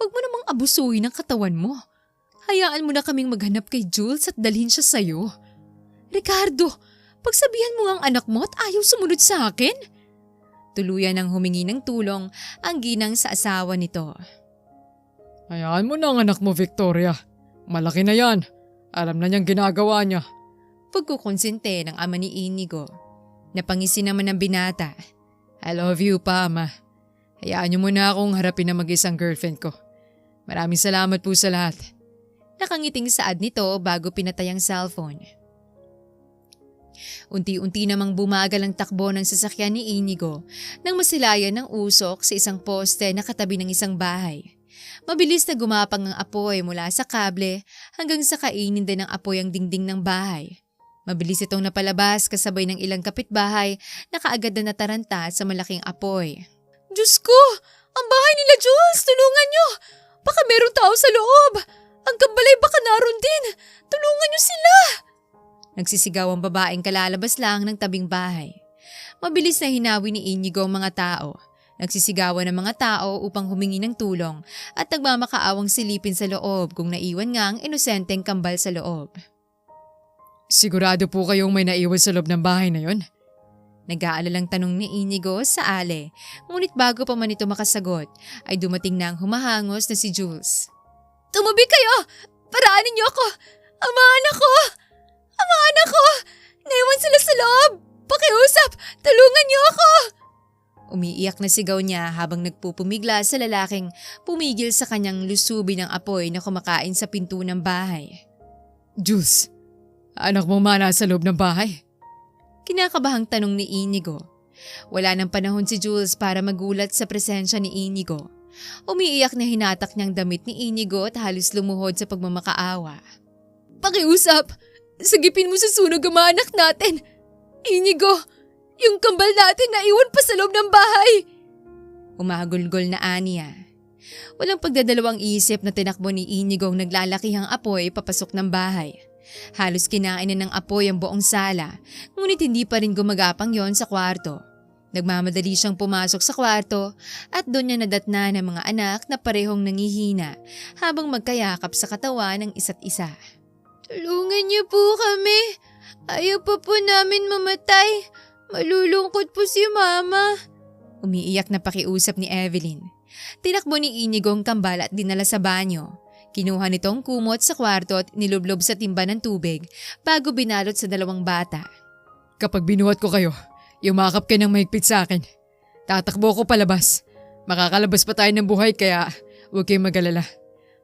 Huwag mo namang abusuhin ang katawan mo. Hayaan mo na kaming maghanap kay Jules at dalhin siya sa'yo. Ricardo! Pagsabihan mo ang anak mo at ayaw sumunod sa akin? Tuluyan ang humingi ng tulong ang ginang sa asawa nito. Hayaan mo na ang anak mo, Victoria. Malaki na yan. Alam na niyang ginagawa niya. Pagkukonsente ng ama ni Inigo. Napangisi naman ng binata. I love you pa, ama. Hayaan niyo muna akong harapin na mag-isang girlfriend ko. Maraming salamat po sa lahat. Nakangiting saad nito bago pinatay ang cellphone. Unti-unti namang bumagal ang takbo ng sasakyan ni Inigo nang masilayan ng usok sa isang poste na katabi ng isang bahay. Mabilis na gumapang ang apoy mula sa kable hanggang sa kainin din ng apoy ang dingding ng bahay. Mabilis itong napalabas kasabay ng ilang kapitbahay na kaagad na nataranta sa malaking apoy. Diyos ko! Ang bahay nila Jules! Tulungan niyo! Baka merong tao sa loob! Ang kambalay baka naroon din! Tulungan niyo sila! Nagsisigaw ang babaeng kalalabas lang ng tabing bahay. Mabilis na hinawi ni Inigo ang mga tao. Nagsisigawan ng mga tao upang humingi ng tulong at nagmamakaawang silipin sa loob kung naiwan nga ang inosenteng kambal sa loob. Sigurado po kayong may naiwan sa loob ng bahay na yon? Nag-aalalang tanong ni Inigo sa Ale, ngunit bago pa man ito makasagot ay dumating na ang humahangos na si Jules. Tumabi kayo! Paraanin niyo ako! Ang mga anak ko! Ang mga anak ko! Naiwan sila sa loob! Pakiusap! Tulungan niyo ako! Umiiyak na sigaw niya habang nagpupumigla sa lalaking pumigil sa kanyang lusubi ng apoy na kumakain sa pinto ng bahay. Jules, anak mo mana sa loob ng bahay? Kinakabahang tanong ni Inigo. Wala nang panahon si Jules para magulat sa presensya ni Inigo. Umiiyak na hinatak niyang damit ni Inigo at halos lumuhod sa pagmamakaawa. Pakiusap! Sagipin mo sa sunog ang mga anak natin! Inigo! Yung kambal natin na iwan pa sa loob ng bahay! Umagulgol na aniya. Walang pagdadalawang isip na tinakbo ni Inigo ang naglalakihang apoy papasok ng bahay. Halos kinain na ng apoy ang buong sala, ngunit hindi pa rin gumagapang yon sa kwarto. Nagmamadali siyang pumasok sa kwarto at doon niya nadatna ng mga anak na parehong nangihina habang magkayakap sa katawan ng isa't isa. Tulungan niyo po kami. Ayaw pa po namin mamatay. Malulungkot po si Mama. Umiiyak na pakiusap ni Evelyn. Tinakbo ni Inigo ang kambal at dinala sa banyo. Kinuha nitong kumot sa kwarto at nilublob sa timba ng tubig bago binalot sa dalawang bata. Kapag binuhat ko kayo, yumakap kayo ng mahigpit sa akin. Tatakbo ko palabas. Makakalabas pa tayo ng buhay kaya huwag kayong mag-alala.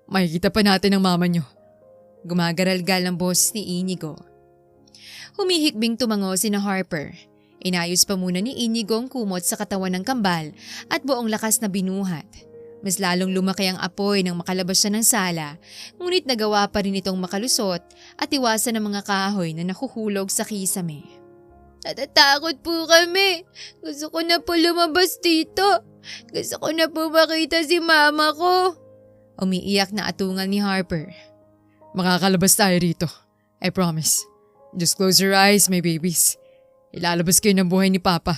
Makikita pa natin ang mama nyo. Gumagaralgal ang boses ni Inigo. Humihikbing tumango si Harper. Inayos pa muna ni Inigo ang kumot sa katawan ng kambal at buong lakas na binuhat. Mas lalong lumaki ang apoy nang makalabas siya ng sala, ngunit nagawa pa rin itong makalusot at iwasan ng mga kahoy na nahuhulog sa kisame. Natatakot po kami. Gusto ko na po lumabas dito. Gusto ko na po makita si Mama ko. Umiiyak na atungal ni Harper. Makakalabas tayo rito. I promise. Just close your eyes, my babies. Ilalabas kayo ng buhay ni Papa.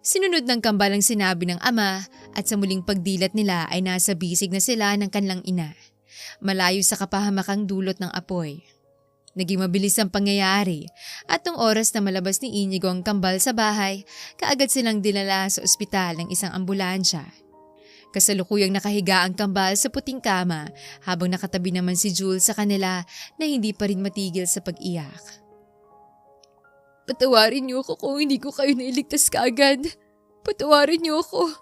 Sinunod ng kambal ang sinabi ng ama at sa muling pagdilat nila ay nasa bisig na sila ng kanilang ina. Malayo sa kapahamakang dulot ng apoy. Naging mabilis ang pangyayari at nung oras na malabas ni Inigo ang kambal sa bahay, kaagad silang dinala sa ospital ng isang ambulansya. Kasalukuyang nakahiga ang kambal sa puting kama habang nakatabi naman si Jules sa kanila na hindi pa rin matigil sa pag-iyak. Patawarin niyo ako kung hindi ko kayo nailigtas kaagad. Patawarin niyo ako.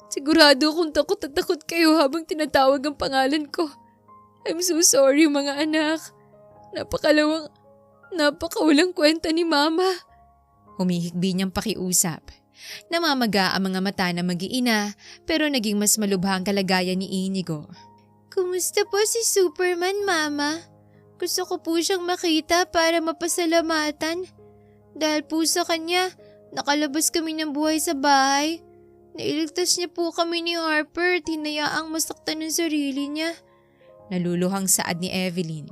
Sigurado akong takot at takot kayo habang tinatawag ang pangalan ko. I'm so sorry mga anak. Napakawalang kwenta ni Mama. Humihikbi niyang pakiusap. Namamaga ang mga mata na mag-iina pero naging mas malubha ang kalagayan ni Inigo. Kumusta po si Superman, Mama? Gusto ko po siyang makita para mapasalamatan. Dahil po sa kanya, nakalabas kami ng buhay sa bahay. Nailigtas niya po kami ni Harper at hinayaang masaktan ng sarili niya. Naluluhang saad ni Evelyn.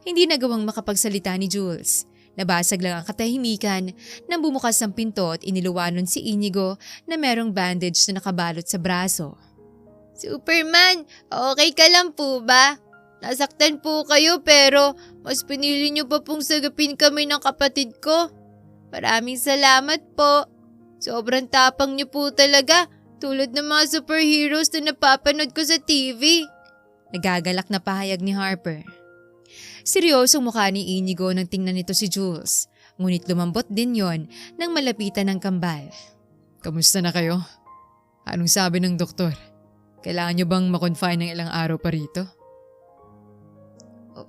Hindi nagawang makapagsalita ni Jules. Nabasag lang ang katahimikan nang bumukas ang pinto at iniluwanon si Inigo na merong bandage na nakabalot sa braso. Superman, okay ka lang po ba? Nasaktan po kayo pero mas pinili niyo pa pong sagapin kami ng kapatid ko. Maraming salamat po. Sobrang tapang niyo po talaga, tulad ng mga superheroes na napapanood ko sa TV. Nagagalak na pahayag ni Harper. Seryosong mukha ni Inigo nang tingnan nito si Jules, ngunit lumambot din yon nang malapitan ng kambal. Kamusta na kayo? Anong sabi ng doktor? Kailangan nyo bang makonfine ng ilang araw pa rito?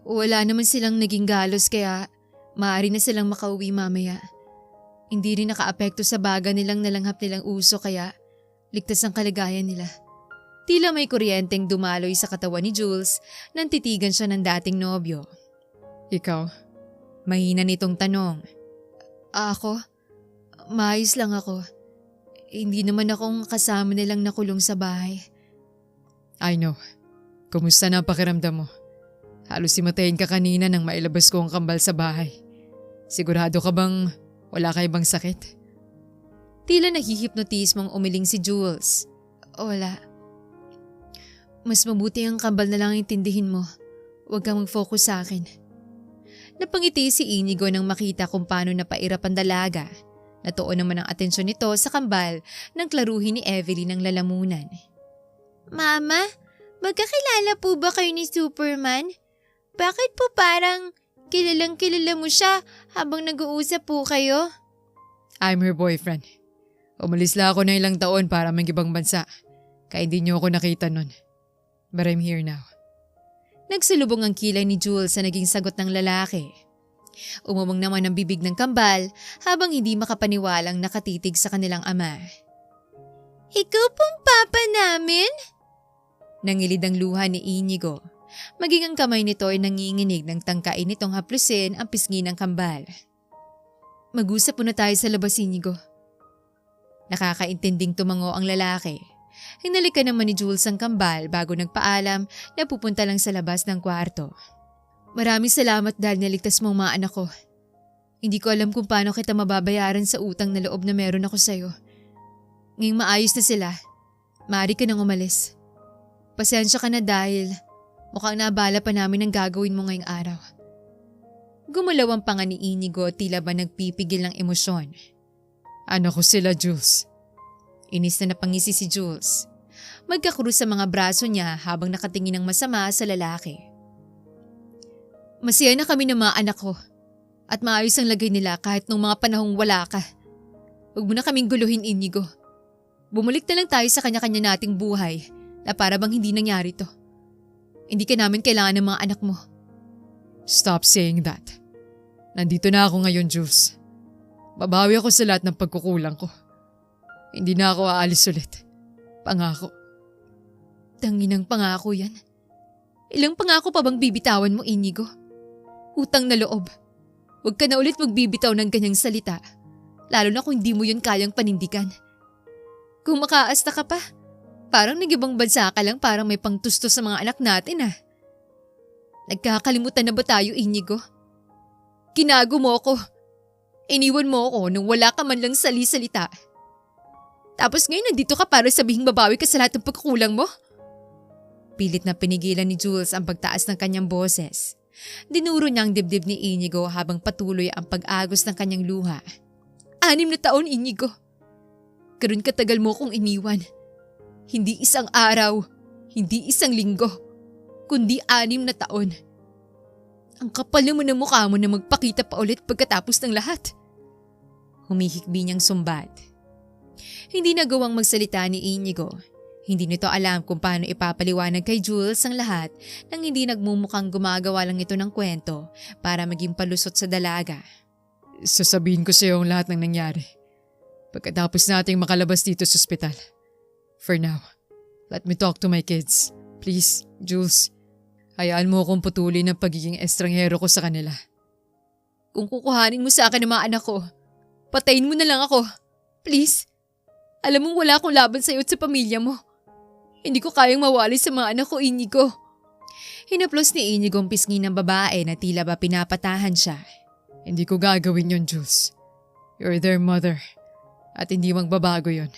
Wala naman silang naging galos kaya maaari na silang makauwi mamaya. Hindi rin nakaapekto sa baga nilang nalanghap nilang uso kaya ligtas ang kalagayan nila. Tila may kuryenteng dumaloy sa katawan ni Jules nang titigan siya ng dating nobyo. Ikaw? Mahina nitong tanong. Ako? Maayos lang ako. Hindi naman akong kasama nilang nakulong sa bahay. I know. Kumusta na ang pakiramdam mo? Halos simatayin ka kanina nang mailabas ko ang kambal sa bahay. Sigurado ka bang wala ka ibang sakit? Tila nahihipnotismong umiling si Jules. Wala. Mas mabuti ang kambal na lang intindihin mo. Huwag kang mag-focus sa akin. Napangiti si Inigo nang makita kung paano napairap ang dalaga. Natuon naman ang atensyon nito sa kambal nang klaruhin ni Evelyn ang lalamunan. Mama, magkakilala po ba kayo ni Superman? Bakit po parang kilalang kilala mo siya habang nag-uusap po kayo? I'm her boyfriend. Umalis lang ako ng ilang taon para mag-ibang bansa. Kaya hindi niyo ako nakita nun. But I'm here now. Nagsulubong ang kilay ni Jules sa naging sagot ng lalaki. Umumong naman ang bibig ng kambal habang hindi makapaniwalang nakatitig sa kanilang ama. Ikaw pong papa namin? Nangilid ang luha ni Inigo. Maging ang kamay nito ay nanginginig ng tangkain nitong haplusin ang pisngi ng kambal. Mag-usap muna tayo sa labas, Inigo. Nakakaintinding tumango ang lalaki. Hinalikan naman ni Jules ang kambal bago nagpaalam na pupunta lang sa labas ng kwarto. Maraming salamat dahil naligtas mo ang mga anak ko. Hindi ko alam kung paano kita mababayaran sa utang na loob na meron ako sa'yo. Ngayong maayos na sila, maaari ka nang umalis. Pasensya ka na dahil mukhang naabala pa namin ang gagawin mo ngayong araw. Gumalaw ang panga ni Inigo tila ba nagpipigil ng emosyon. Ano ko sila, Jules? Inis na napangisi si Jules. Magkakrus sa mga braso niya habang nakatingin ng masama sa lalaki. Masaya na kami ng mga anak ko at maayos ang lagay nila kahit nung mga panahong wala ka. Huwag mo na kaming guluhin, Inigo. Bumalik na lang tayo sa kanya-kanya nating buhay na para bang hindi nangyari to. Hindi ka namin kailangan ng mga anak mo. Stop saying that. Nandito na ako ngayon, Jules. Babawi ako sa lahat ng pagkukulang ko. Hindi na ako aalis ulit. Pangako. Tanginang pangako yan. Ilang pangako pa bang bibitawan mo, Inigo? Utang na loob. Huwag ka na ulit magbibitaw ng ganyang salita. Lalo na kung hindi mo yun kayang panindigan. Kung makaasta ka pa, parang nag-ibang bansa ka lang parang may pangtusto sa mga anak natin . Nagkakalimutan na ba tayo, Inigo? Kinago mo ako. Iniwan mo ako nung wala ka man lang sali-salita. Tapos ngayon nandito ka para sabihing babawi ka sa lahat ng pagkukulang mo? Pilit na pinigilan ni Jules ang pagtaas ng kanyang boses. Dinuro niya ang dibdib ni Inigo habang patuloy ang pag-agos ng kanyang luha. 6 na taon, Inigo. Ganun katagal mo kong iniwan. Hindi isang araw, hindi isang linggo, kundi 6 na taon. Ang kapal naman ng mukha mo na magpakita pa ulit pagkatapos ng lahat. Humihikbi niyang sumbat. Hindi nagawang magsalita ni Inigo. Hindi nito alam kung paano ipapaliwanag kay Jules ang lahat nang hindi nagmumukhang gumagawa lang ito ng kwento para maging palusot sa dalaga. Sasabihin ko sa iyo ang lahat ng nangyari. Pagkatapos nating makalabas dito sa ospital. For now, let me talk to my kids. Please, Jules. Hayaan mo akong putulin ang pagiging estranghero ko sa kanila. Kung kukuhanin mo sa akin ang mga anak ko, patayin mo na lang ako. Please. Alam mong wala akong laban sa iyo at sa pamilya mo. Hindi ko kayang mawali sa mga anak ko, Inigo. Hinaplos ni Inigo ang pisngi ng babae na tila ba pinapatahan siya. Hindi ko gagawin yon, Jules. You're their mother. At hindi magbabago yon.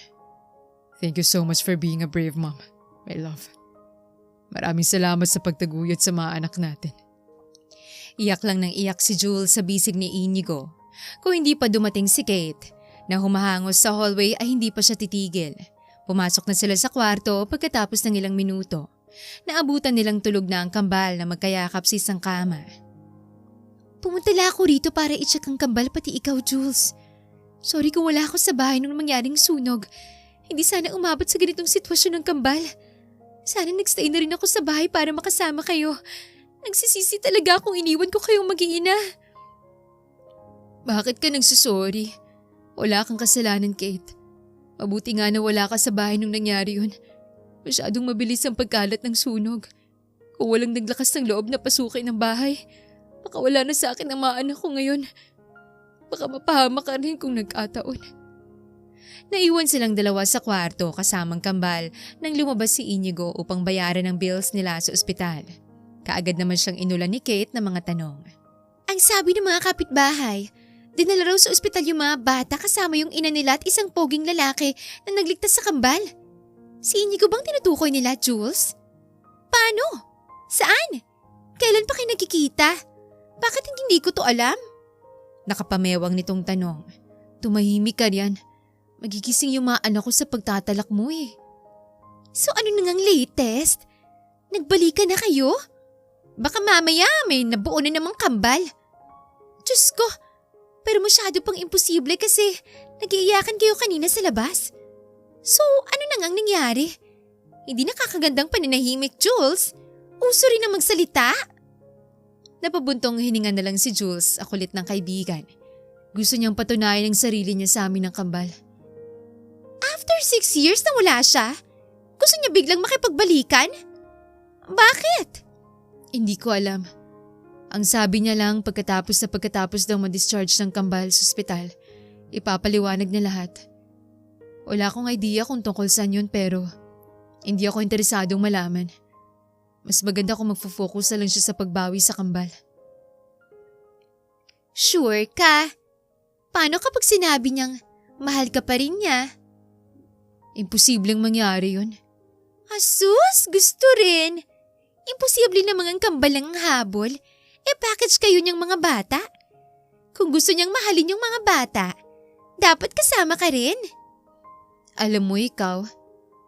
Thank you so much for being a brave mom, my love. Maraming salamat sa pagtaguyod sa mga anak natin. Iyak lang ng iyak si Jules sa bisig ni Inigo. Kung hindi pa dumating si Kate, na humahangos sa hallway ay hindi pa siya titigil. Pumasok na sila sa kwarto pagkatapos ng ilang minuto. Naabutan nilang tulog na ang kambal na magkayakap sa isang kama. Pumunta lang ako rito para i-check ang kambal pati ikaw, Jules. Sorry kung wala ako sa bahay nung mangyaring sunog. Hindi sana umabot sa ganitong sitwasyon ng kambal. Sana nagstay na rin ako sa bahay para makasama kayo. Nagsisisi talaga akong iniwan ko kayong mag-iina. Bakit ka nagsusorry? Wala kang kasalanan, Kate. Mabuti nga na wala ka sa bahay nung nangyari yun. Masyadong mabilis ang pagkalat ng sunog. Kung walang naglakas ng loob na pasukin ang bahay, baka wala na sa akin ang mga anak ko ngayon. Baka mapahamak ka rin kung nagkataon. Naiwan silang dalawa sa kwarto kasamang kambal nang lumabas si Inigo upang bayaran ang bills nila sa ospital. Kaagad naman siyang inulan ni Kate ng mga tanong. Ang sabi ng mga kapitbahay, dinala raw sa ospital yung mga bata kasama yung ina nila at isang poging lalaki na nagligtas sa kambal. Si Inigo bang tinutukoy nila, Jules? Paano? Saan? Kailan pa kayo nagkikita? Bakit hindi ko to alam? Nakapamewang nitong tanong. Tumahimik ka riyan. Magigising yung mga anak ko sa pagtatalak mo eh. So ano na ngang latest? Nagbalikan na kayo? Baka mamaya may nabuo na namang kambal. Diyos ko, pero masyado pang imposible kasi nag-iiyakan kayo kanina sa labas. So ano na ngang nangyari? Hindi nakakagandang paninahimik, Jules. Uso rin na magsalita. Napabuntong hininga na lang si Jules, akulit ng kaibigan. Gusto niyang patunayan ang sarili niya sa amin ng kambal. After 6 years na wala siya, gusto niya biglang makipagbalikan? Bakit? Hindi ko alam. Ang sabi niya lang pagkatapos daw ma-discharge ng kambal sa ospital, ipapaliwanag niya lahat. Wala akong idea kung tungkol saan yun pero hindi ako interesadong malaman. Mas maganda kung magfo-focus na lang siya sa pagbawi sa kambal. Sure ka? Paano kapag sinabi niyang mahal ka pa rin niya? Imposibleng mangyari yun. Asus, gusto rin. Imposible namang ang kambal ang habol. Package kayo niyang mga bata. Kung gusto niyang mahalin yung mga bata, dapat kasama ka rin. Alam mo ikaw,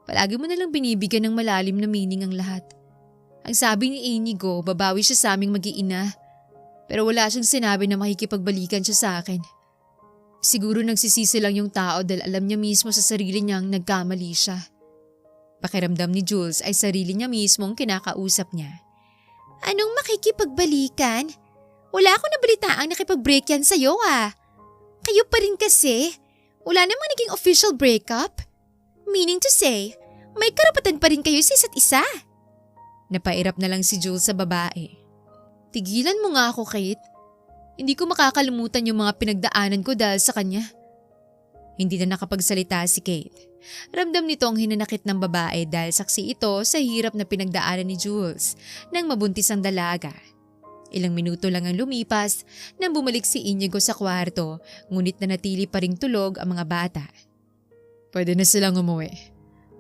palagi mo nalang binibigyan ng malalim na meaning ang lahat. Ang sabi ni Inigo, babawi siya sa aming mag-iina. Pero wala siyang sinabi na makikipagbalikan siya sa akin. Siguro nagsisisi lang yung tao dahil alam niya mismo sa sarili niyang nagkamali siya. Pakiramdam ni Jules ay sarili niya mismo ang kinakausap niya. Anong makikipagbalikan? Wala akong nabalitaang nakipag-break yan sa'yo ah. Kayo pa rin kasi. Wala namang naging official breakup. Meaning to say, may karapatan pa rin kayo sa isa't isa. Napairap na lang si Jules sa babae. Tigilan mo nga ako, Kate. Hindi ko makakalimutan yung mga pinagdaanan ko dahil sa kanya. Hindi na nakapagsalita si Kate. Ramdam nito ang hinanakit ng babae dahil saksi ito sa hirap na pinagdaanan ni Jules nang mabuntis ang dalaga. Ilang minuto lang ang lumipas nang bumalik si Inigo sa kwarto ngunit nanatili pa ring tulog ang mga bata. Pwede na silang umuwi.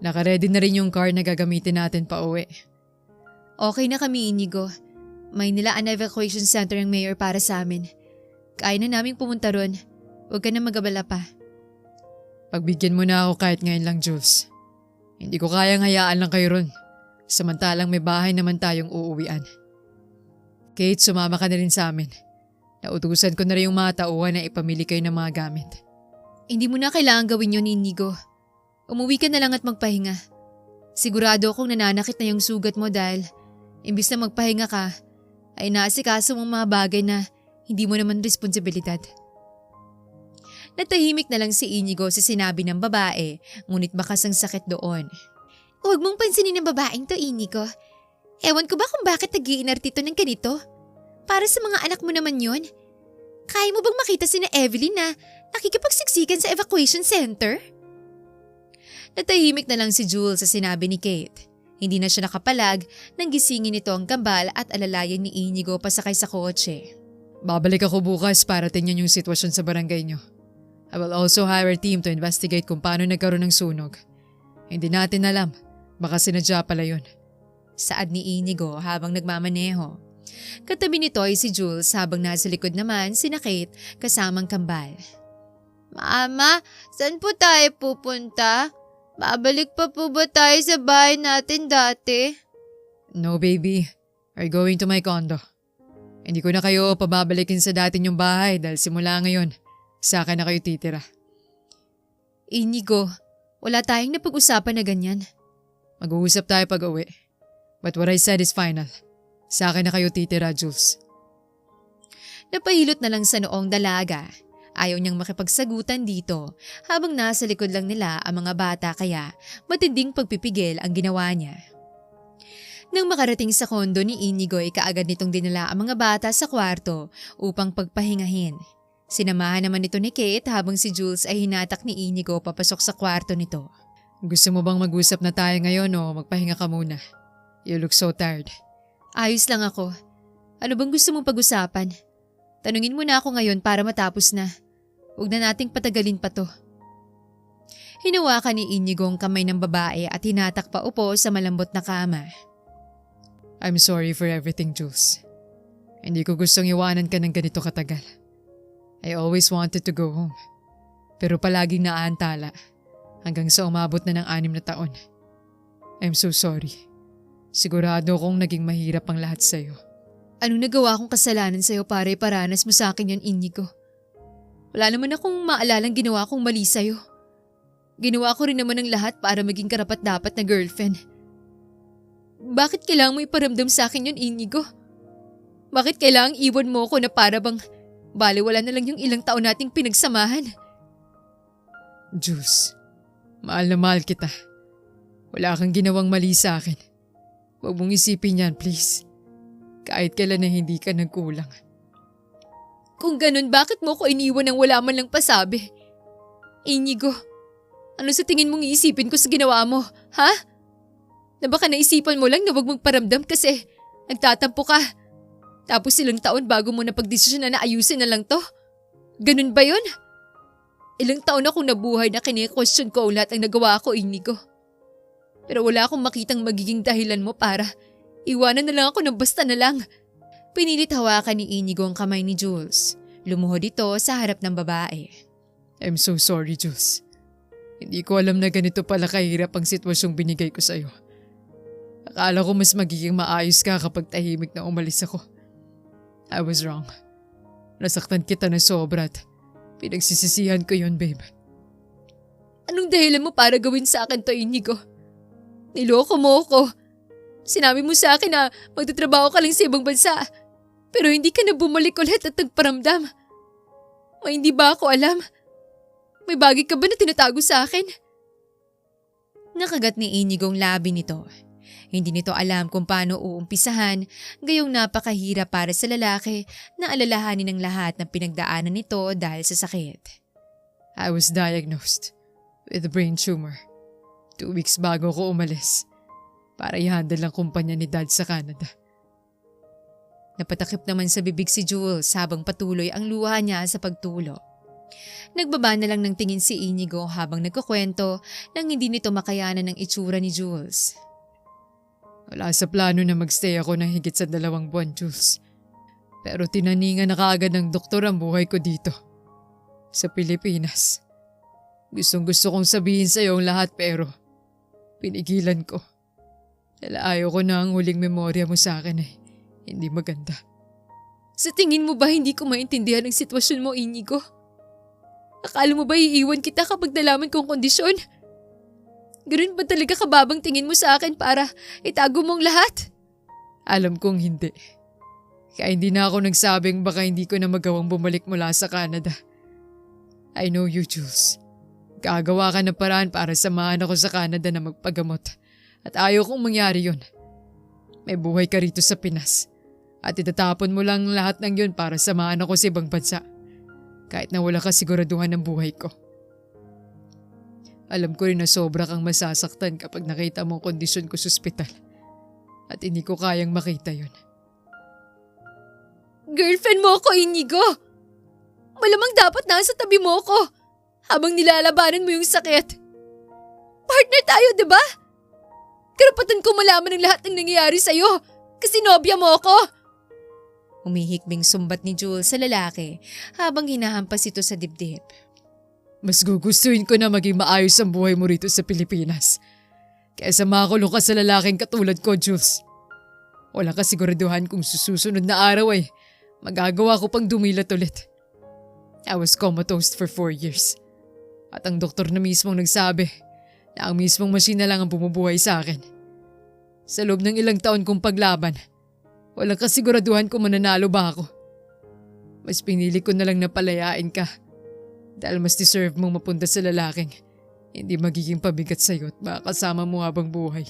Nakaredy na rin yung car na gagamitin natin pa uwi. Okay na kami, Inigo. May nilaan na evacuation center ang mayor para sa amin. Kaya na naming pumunta ron. Huwag ka na mag-abala pa. Pagbigyan mo na ako kahit ngayon lang, Jules. Hindi ko kayang hayaan lang kayo ron. Samantalang may bahay naman tayong uuwian. Kate, sumama ka na rin sa amin. Nautusan ko na rin yung mga tauhan na ipamili kayo ng mga gamit. Hindi mo na kailangan gawin yun, Inigo. Umuwi ka na lang at magpahinga. Sigurado akong nananakit na yung sugat mo dahil imbis na magpahinga ka, ay naasikaso mong mga bagay na hindi mo naman responsibilidad. Natahimik na lang si Inigo sa sinabi ng babae, ngunit bakas ang sakit doon. Huwag mong pansinin ng babaeng to, Inigo. Ewan ko ba kung bakit nag-iinartito ng ganito? Para sa mga anak mo naman yun. Kaya mo bang makita si na Evelyn na nakikipagsiksikan sa evacuation center? Natahimik na lang si Jules sa sinabi ni Kate. Hindi na siya nakapalag nang gisingin nito ang kambal at alalayan ni Inigo pasakay sa kotse. Babalik ako bukas para tingnan yung sitwasyon sa barangay nyo. I will also hire a team to investigate kung paano nagkaroon ng sunog. Hindi natin alam, baka sinadya pala yun. Saad ni Inigo habang nagmamaneho. Katabi nito ay si Jules habang nasa likod naman si Kate kasamang kambal. Mama, saan po tayo pupunta? Babalik pa po ba tayo sa bahay natin dati? No baby, we're going to my condo. Hindi ko na kayo pababalikin sa dati nyong bahay dahil simula ngayon, sa akin na kayo titira. Inigo, wala tayong napag-usapan na ganyan. Mag-uusap tayo pag-uwi. But what I said is final. Sa akin na kayo titira, Jules. Napahilot na lang sa noong dalaga. Ayaw niyang makipagsagutan dito habang nasa likod lang nila ang mga bata kaya matinding pagpipigil ang ginawa niya. Nang makarating sa kondo ni Inigo ay kaagad nitong dinala ang mga bata sa kwarto upang pagpahingahin. Sinamahan naman ito ni Kate habang si Jules ay hinatak ni Inigo papasok sa kwarto nito. Gusto mo bang mag-usap na tayo ngayon o magpahinga ka muna? You look so tired. Ayos lang ako. Ano bang gusto mong pag-usapan? Tanungin mo na ako ngayon para matapos na. Huwag na nating patagalin pa to. Hinawakan ni Inigo ang kamay ng babae at hinatak pa upo sa malambot na kama. I'm sorry for everything, Jules. Hindi ko gustong iwanan ka ng ganito katagal. I always wanted to go home. Pero palaging naaantala hanggang sa umabot na ng 6 na taon. I'm so sorry. Sigurado kong naging mahirap ang lahat sa'yo. Anong nagawa kong kasalanan sa'yo para iparanas mo sa akin yan, Inigo? Wala naman akong maalalang ginawa kong mali sa'yo. Ginawa ko rin naman ang lahat para maging karapat-dapat na girlfriend. Bakit kailangan mo iparamdam sa akin yun, Inigo? Bakit kailangang iwan mo ko na para bang baliwala na lang yung ilang taon nating pinagsamahan? Jules, mahal na mahal kita. Wala kang ginawang mali sa akin. Huwag mong isipin yan, please. Kahit kailan na hindi ka nagkulang. Kung ganun, bakit mo ko iniwan nang wala man lang pasabi? Inigo, ano sa tingin mong iisipin ko sa ginawa mo, ha? Na baka naisipan mo lang na wag magparamdam kasi nagtatampo ka. Tapos ilang taon bago mo napagdesisyon na ayusin na lang to? Ganun ba yun? Ilang taon akong nabuhay na kine-question ko ang lahat ang nagawa ko, Inigo. Pero wala akong makitang magiging dahilan mo para iwanan na lang ako ng basta na lang. Pinilit hawakan ni Inigo ang kamay ni Jules. Lumuhod ito sa harap ng babae. I'm so sorry, Jules. Hindi ko alam na ganito pala kahirap ang sitwasyong binigay ko sa'yo. Akala ko mas magiging maayos ka kapag tahimik na umalis ako. I was wrong. Nasaktan kita na sobra at pinagsisisihan ko yun, babe. Anong dahilan mo para gawin sa akin to, Inigo? Niloko mo ako. Sinabi mo sa akin na magtatrabaho ka lang sa ibang bansa. Pero hindi ka na bumalik ulit at nagparamdam. May hindi ba ako alam? May bagay ka ba na tinatago sa akin? Nakagat ni Inigo ang labi nito. Hindi nito alam kung paano uumpisahan, gayong napakahirap para sa lalaki na alalahanin ang lahat ng pinagdaanan nito dahil sa sakit. I was diagnosed with a brain tumor 2 weeks bago ko umalis para i-handle ang kumpanya ni Dad sa Canada. Napatakip naman sa bibig si Jules habang patuloy ang luha niya sa pagtulo. Nagbaba na lang ng tingin si Inigo habang nagkukwento nang hindi nito makayanan ng itsura ni Jules. Wala sa plano na magstay ako ng higit sa 2 buwan, Jules. Pero tinaningan na kaagad ng doktor ang buhay ko dito. Sa Pilipinas. Gustong-gusto kong sabihin sa'yo ang lahat pero pinigilan ko. Dahil ayaw ko na ang huling memorya mo sa akin hindi maganda. Sa tingin mo ba hindi ko maintindihan ang sitwasyon mo, Inigo? Akala mo ba iiwan kita kapag nalaman kong kondisyon? Ganun ba talaga kababang tingin mo sa akin para itago mong lahat? Alam kong hindi. Kaya hindi na ako nagsabing baka hindi ko na magawang bumalik mula sa Canada. I know you, Jules. Gagawa ka ng paraan para samahan ako sa Canada na magpagamot. At ayaw kong mangyari yun. May buhay ka rito sa Pinas. At itatapon mo lang lahat ng yun para samahan ako sa ibang bansa. Kahit na wala ka siguraduhan ng buhay ko. Alam ko rin na sobra kang masasaktan kapag nakita mo ang kondisyon ko sa ospital. At hindi ko kayang makita yun. Girlfriend mo ko, Inigo! Malamang dapat nasa tabi mo ko habang nilalabanan mo yung sakit. Partner tayo, diba? Karapatan ko malaman ang lahat ng nangyayari sa'yo kasi nobya mo ko. Humihikbing sumbat ni Jules sa lalaki habang hinahampas ito sa dibdib. Mas gugustuhin ko na maging maayos ang buhay mo rito sa Pilipinas. Kaysa makulong ka sa lalaking katulad ko, Jules. Wala ka siguraduhan kung susunod na araw magagawa ko pang dumilat ulit. I was comatose for 4 years. At ang doktor na mismong nagsabi na ang mismong machine na lang ang bumubuhay sa akin. Sa loob ng ilang taon kong paglaban, walang kasiguraduhan kung mananalo ba ako. Mas pinili ko na lang na palayain ka dahil mas deserve mong mapunta sa lalaking hindi magiging pabigat sa'yo at makakasama mo habang buhay.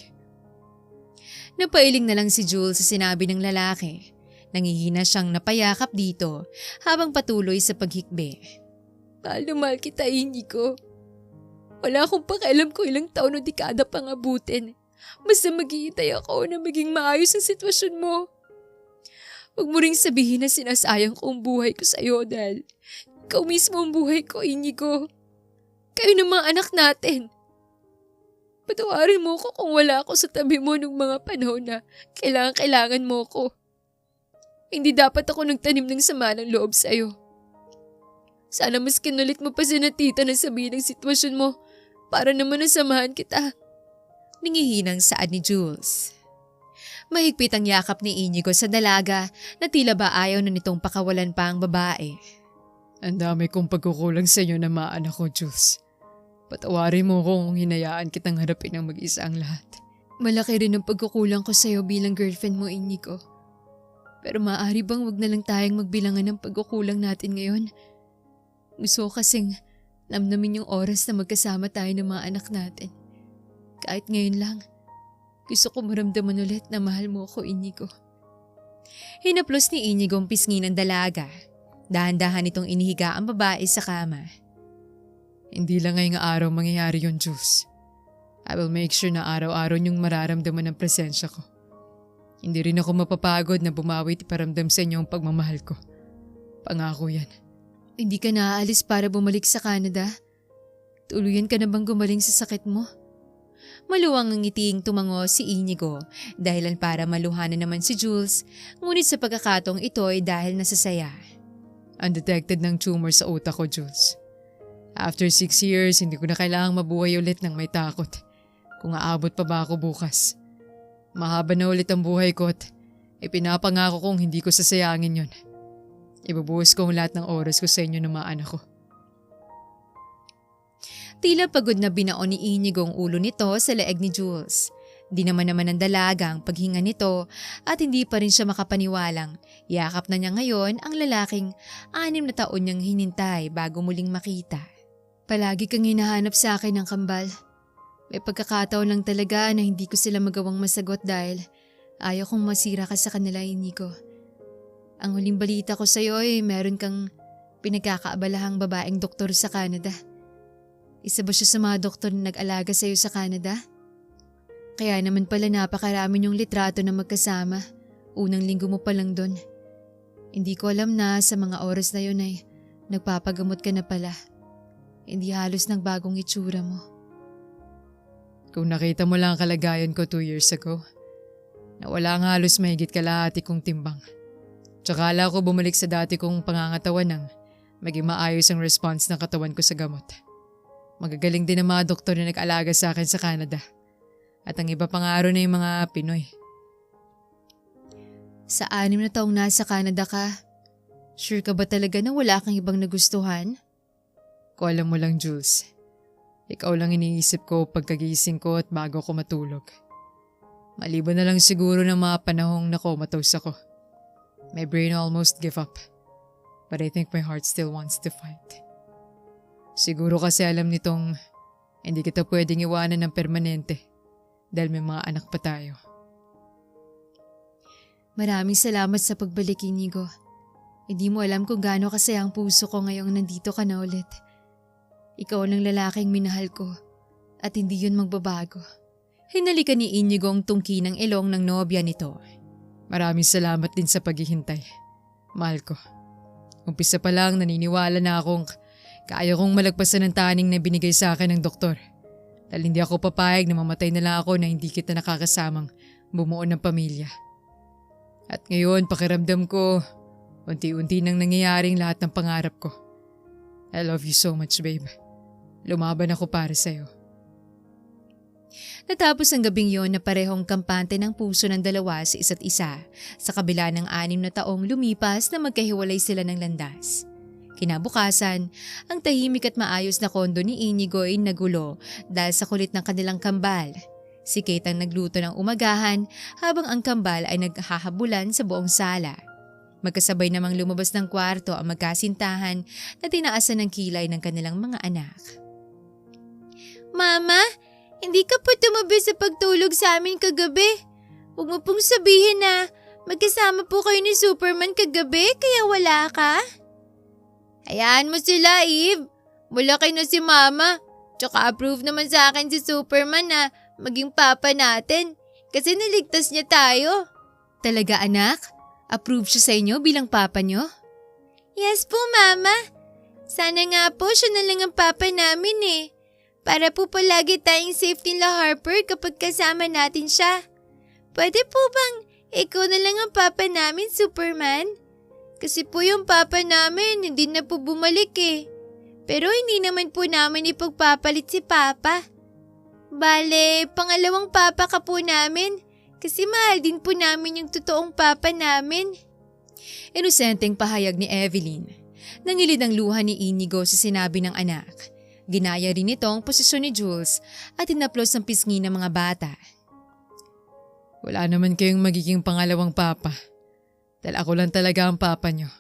Napailing na lang si Jules sa sinabi ng lalaki. Nangihina siyang napayakap dito habang patuloy sa paghikbi. Mahal na mahal kita, Inigo. Wala akong pakialam kung ilang taon o dekada pang abutin. Basta maghihintay ako na maging maayos ang sitwasyon mo. Huwag mo ring sabihin na sinasayang ko ang buhay ko sa'yo dahil ikaw mismo ang buhay ko, Inigo. Kayo ng mga anak natin. Patawarin mo ko kung wala ako sa tabi mo nung mga panahon na kailangan mo ko. Hindi dapat ako nagtanim ng sama ng loob sa'yo. Sana mas kinulit mo pa si tita na sabihin ang sitwasyon mo para naman nasamahan kita. Ningihinang saad ni Jules. Mahigpit ang yakap ni Inigo sa dalaga na tila ba ayaw na nitong pakawalan pa ang babae. Ang dami kong pagkukulang sa iyo na maanak ko, Jules. Patawarin mo kung hinayaan kitang harapin ang mag-isa ang lahat. Malaki rin ang pagkukulang ko sa'yo bilang girlfriend mo, Inigo. Pero maaari bang wag na lang tayong magbilangan ng pagkukulang natin ngayon? Gusto ko kasing namnamin yung oras na magkasama tayo ng mga anak natin. Kahit ngayon lang, gusto ko maramdaman ulit na mahal mo ako, Inigo. Hinaplos ni Inigo ang pisngi ng dalaga. Dahan-dahan itong inihiga ang babae sa kama. Hindi lang ngayong araw mangyayari yun, Jules. I will make sure na araw-araw niyong mararamdaman ang presensya ko. Hindi rin ako mapapagod na bumawi at iparamdam sa inyo ang pagmamahal ko. Pangako yan. Hindi ka naaalis para bumalik sa Canada? Tuluyan ka na bang gumaling sa sakit mo? Maluwang ang ngitiing tumango si Inigo dahilan para maluhanan naman si Jules, ngunit sa pagkakataong ito ay dahil nasasaya. Undetected ng tumor sa utak ko, Jules. After 6 years, hindi ko na kailangang mabuhay ulit ng may takot. Kung aabot pa ba ako bukas. Mahaba na ulit ang buhay ko at ipinapangako kong hindi ko sasayangin yon. Ibubuhos ko ang lahat ng oras ko sa inyo ng mga anak ko. Tila pagod na binaon ni Inigo ang ulo nito sa leeg ni Jules. Di naman ang dalaga ang paghinga nito at hindi pa rin siya makapaniwalang yakap na niya ngayon ang lalaking 6 na taon niyang hinintay bago muling makita. Palagi kang hinahanap sa akin ng kambal. May pagkakataon lang talaga na hindi ko sila magawang masagot dahil ayaw kong masira ka sa kanila, Inigo. Ang huling balita ko sa'yo ay meron kang pinagkakaabalahang babaeng doktor sa Canada. Isa ba siya sa mga doktor na nag-alaga sa'yo sa Canada? Kaya naman pala napakarami yung litrato na magkasama. Unang linggo mo pa lang doon. Hindi ko alam na sa mga oras na yun ay nagpapagamot ka na pala. Hindi halos nagbagong itsura mo. Kung nakita mo lang ang kalagayan ko 2 years ago, na wala ang halos mahigit kalahati kong timbang. Tsaka ala ko bumalik sa dati kong pangangatawan nang maging maayos ang response ng katawan ko sa gamot. Magagaling din ang mga doktor na nag-alaga sa akin sa Canada. At ang iba pang araw na yung mga Pinoy. Sa 6 na taong nasa Canada ka, sure ka ba talaga na wala kang ibang nagustuhan? Kung alam mo lang, Jules. Ikaw lang iniisip ko pagkagising ko at bago ako matulog. Maliban na lang siguro ng mga panahong nakomatose ako. My brain almost gave up. But I think my heart still wants to fight. Siguro kasi alam nitong hindi kita pwedeng iwanan ng permanente dahil may mga anak pa tayo. Maraming salamat sa pagbalik, Inigo. Hindi mo alam kung gaano kasaya ang puso ko ngayong nandito ka na ulit. Ikaw ang lalaking minahal ko at hindi yun magbabago. Hinalikan ni Inigo ang tungki ng ilong ng nobya nito. Maraming salamat din sa paghihintay. Mahal ko. Umpisa pa lang naniniwala na akong kaya kong malagpasan ng taning na binigay sa akin ng doktor. Dahil hindi ako papayag na mamatay na lang ako na hindi kita nakakasamang bumuo ng pamilya. At ngayon pakiramdam ko, unti-unti nang nangyayaring lahat ng pangarap ko. I love you so much, babe. Lumaban ako para sa'yo. Natapos ang gabing yon na parehong kampante ng puso ng dalawa sa isa't isa sa kabila ng 6 na taong lumipas na magkahiwalay sila ng landas. Kinabukasan, ang tahimik at maayos na kondo ni Inigo ay nagulo dahil sa kulit ng kanilang kambal. Si Kate ang nagluto ng umagahan habang ang kambal ay naghahabulan sa buong sala. Magkasabay namang lumabas ng kwarto ang magkasintahan na tinaasan ng kilay ng kanilang mga anak. Mama, hindi ka po tumabi sa pagtulog sa amin kagabi. Huwag mo pong sabihin na magkasama po kayo ni Superman kagabi kaya wala ka. Hayaan mo sila, Eve. Malaki na si Mama. Tsaka approve naman sa akin si Superman na maging papa natin kasi niligtas niya tayo. Talaga anak? Approve siya sa inyo bilang papa niyo? Yes po, Mama. Sana nga po siya na lang ang papa namin eh. Para po palagi tayong safe nila Harper kapag kasama natin siya. Pwede po bang ikaw na lang ang papa namin, Superman? Kasi po yung papa namin hindi na po bumalik eh. Pero hindi naman po namin ipagpapalit si Papa. Bale, pangalawang papa ka po namin kasi mahal din po namin yung totoong papa namin. Inosenteng pahayag ni Evelyn. Nangilid ang luha ni Inigo sa sinabi ng anak. Ginaya rin ito ang posisyon ni Jules at tinaplos ang pisngi ng mga bata. Wala naman kayong magiging pangalawang papa. Dahil ako lang talaga ang papa nyo.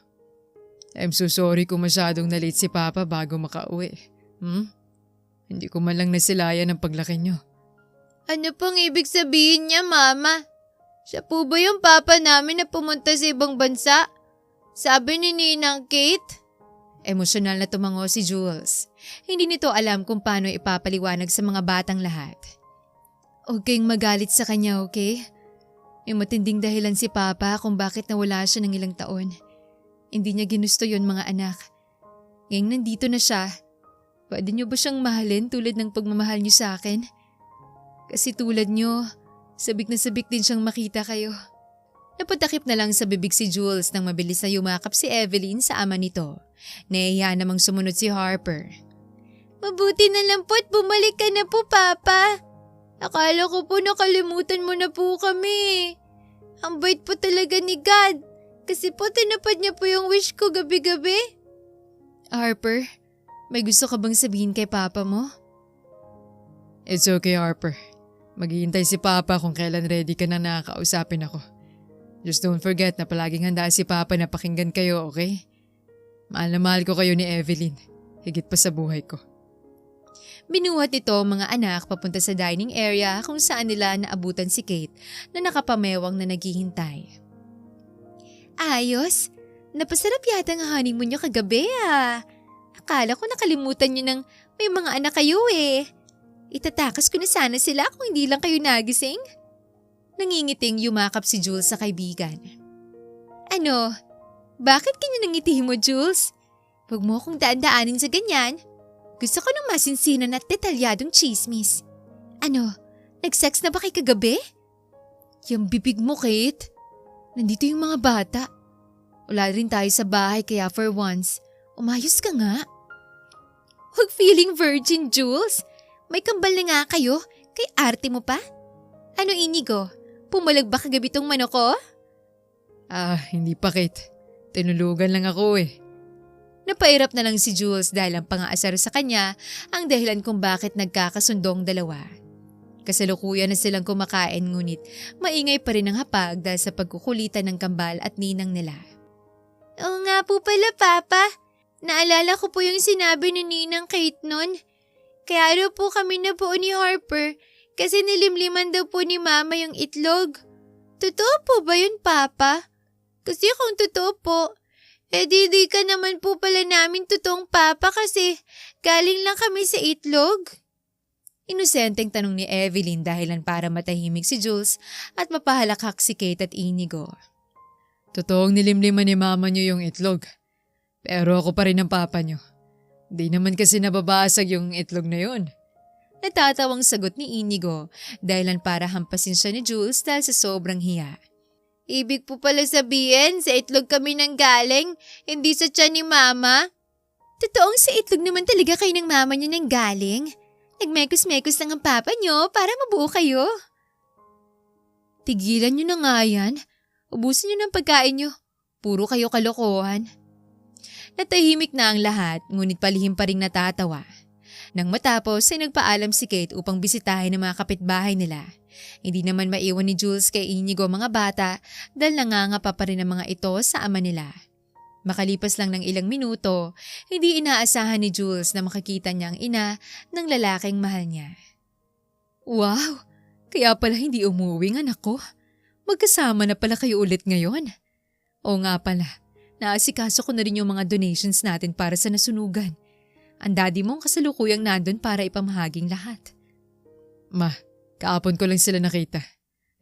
I'm so sorry kung masyadong na-late si Papa bago makauwi. Hindi ko man lang nasilayan ang paglaki nyo. Ano pong ibig sabihin niya, Mama? Siya po ba yung papa namin na pumunta sa ibang bansa? Sabi ni Ninang Kate. Emosyonal na tumango si Jules. Hindi nito alam kung paano ipapaliwanag sa mga batang lahat. Huwag kayong magalit sa kanya, okay? May matinding dahilan si Papa kung bakit nawala siya ng ilang taon. Hindi niya ginusto yon mga anak. Ngayong nandito na siya, pwede niyo ba siyang mahalin tulad ng pagmamahal niyo sa akin? Kasi tulad niyo, sabik na sabik din siyang makita kayo. Napatakip na lang sa bibig si Jules nang mabilis na yumakap si Evelyn sa ama nito. Nahiya namang sumunod si Harper. Mabuti na lang po't bumalik ka na po, Papa. Akala ko po nakalimutan mo na po kami. Ang bait po talaga ni God. Kasi po tinapad niya po yung wish ko gabi-gabi. Harper, may gusto ka bang sabihin kay Papa mo? It's okay, Harper. Maghihintay si Papa kung kailan ready ka na nakakausapin ako. Just don't forget na palaging handa si Papa na pakinggan kayo, okay? Mahal na mahal ko kayo ni Evelyn. Higit pa sa buhay ko. Binuhat ito mga anak papunta sa dining area kung saan nila naabutan si Kate na nakapamewang na naghihintay. Ayos, napasarap yata ang honeymoon niyo kagabi ah. Akala ko nakalimutan niyo ng may mga anak kayo eh. Itatakas ko na sana sila kung hindi lang kayo nagising. Nangingiting yumakap si Jules sa kaibigan. Ano? Bakit kanya nangiti mo, Jules? Huwag mo akong daan-daanin sa ganyan. Gusto ko ng masinsinan at detalyadong chismis. Ano? Nag-sex na ba kay kagabi? Yung bibig mo, Kate. Nandito yung mga bata. Wala rin tayo sa bahay kaya for once, umayos ka nga. Huwag feeling virgin, Jules. May kambal na nga kayo. Kay arte mo pa? Ano, Inigo? Pumalag ba kagabi tong manok ko? Hindi pa, Kate. Tinulugan lang ako eh. Napairap na lang si Jules dahil ang pang-aasar sa kanya ang dahilan kung bakit nagkakasundong dalawa. Kasalukuyan na silang kumakain ngunit maingay pa rin ang hapag dahil sa pagkukulitan ng kambal at ninang nila. Oo nga po pala, Papa. Naalala ko po yung sinabi ni Ninang Kate nun. Kaya raw po kami na po ni Harper kasi nilimliman daw po ni Mama yung itlog. Totoo po ba yun, Papa? Kasi kung totoo po, di ka naman po pala namin totoong Papa kasi galing lang kami sa itlog. Inosenteng tanong ni Evelyn dahilan para matahimik si Jules at mapahalakhak si Kate at Inigo. Totoong nilimliman ni Mama niyo yung itlog. Pero ako pa rin ang Papa niyo. Di naman kasi nababasag yung itlog na yun. Natatawang sagot ni Inigo dahilan para hampasin siya ni Jules dahil sa sobrang hiya. Ibig po pala sabihin sa itlog kami nang galing, hindi sa tiyan ni Mama? Totoong sa itlog naman talaga kayo ng mama niyo nang galing? Nagmekos-mekos lang ang papa niyo para mabuo kayo. Tigilan niyo na nga yan. Ubusin niyo ng pagkain niyo. Puro kayo kalokohan. Natahimik na ang lahat, ngunit palihim pa ring natatawa. Nang matapos ay nagpaalam si Kate upang bisitahin ang mga kapitbahay nila. Hindi naman maiwan ni Jules kay Inigo mga bata dahil nangangapa pa rin ang mga ito sa ama nila. Makalipas lang ng ilang minuto, hindi inaasahan ni Jules na makikita niya ang ina ng lalaking mahal niya. Wow! Kaya pala hindi umuwi ang anak ko. Magkasama na pala kayo ulit ngayon. Oo nga pala, naasikaso ko na rin yung mga donations natin para sa nasunugan. Ang daddy mong kasalukuyang nandun para ipamahaging lahat. Ma, kaapon ko lang sila nakita.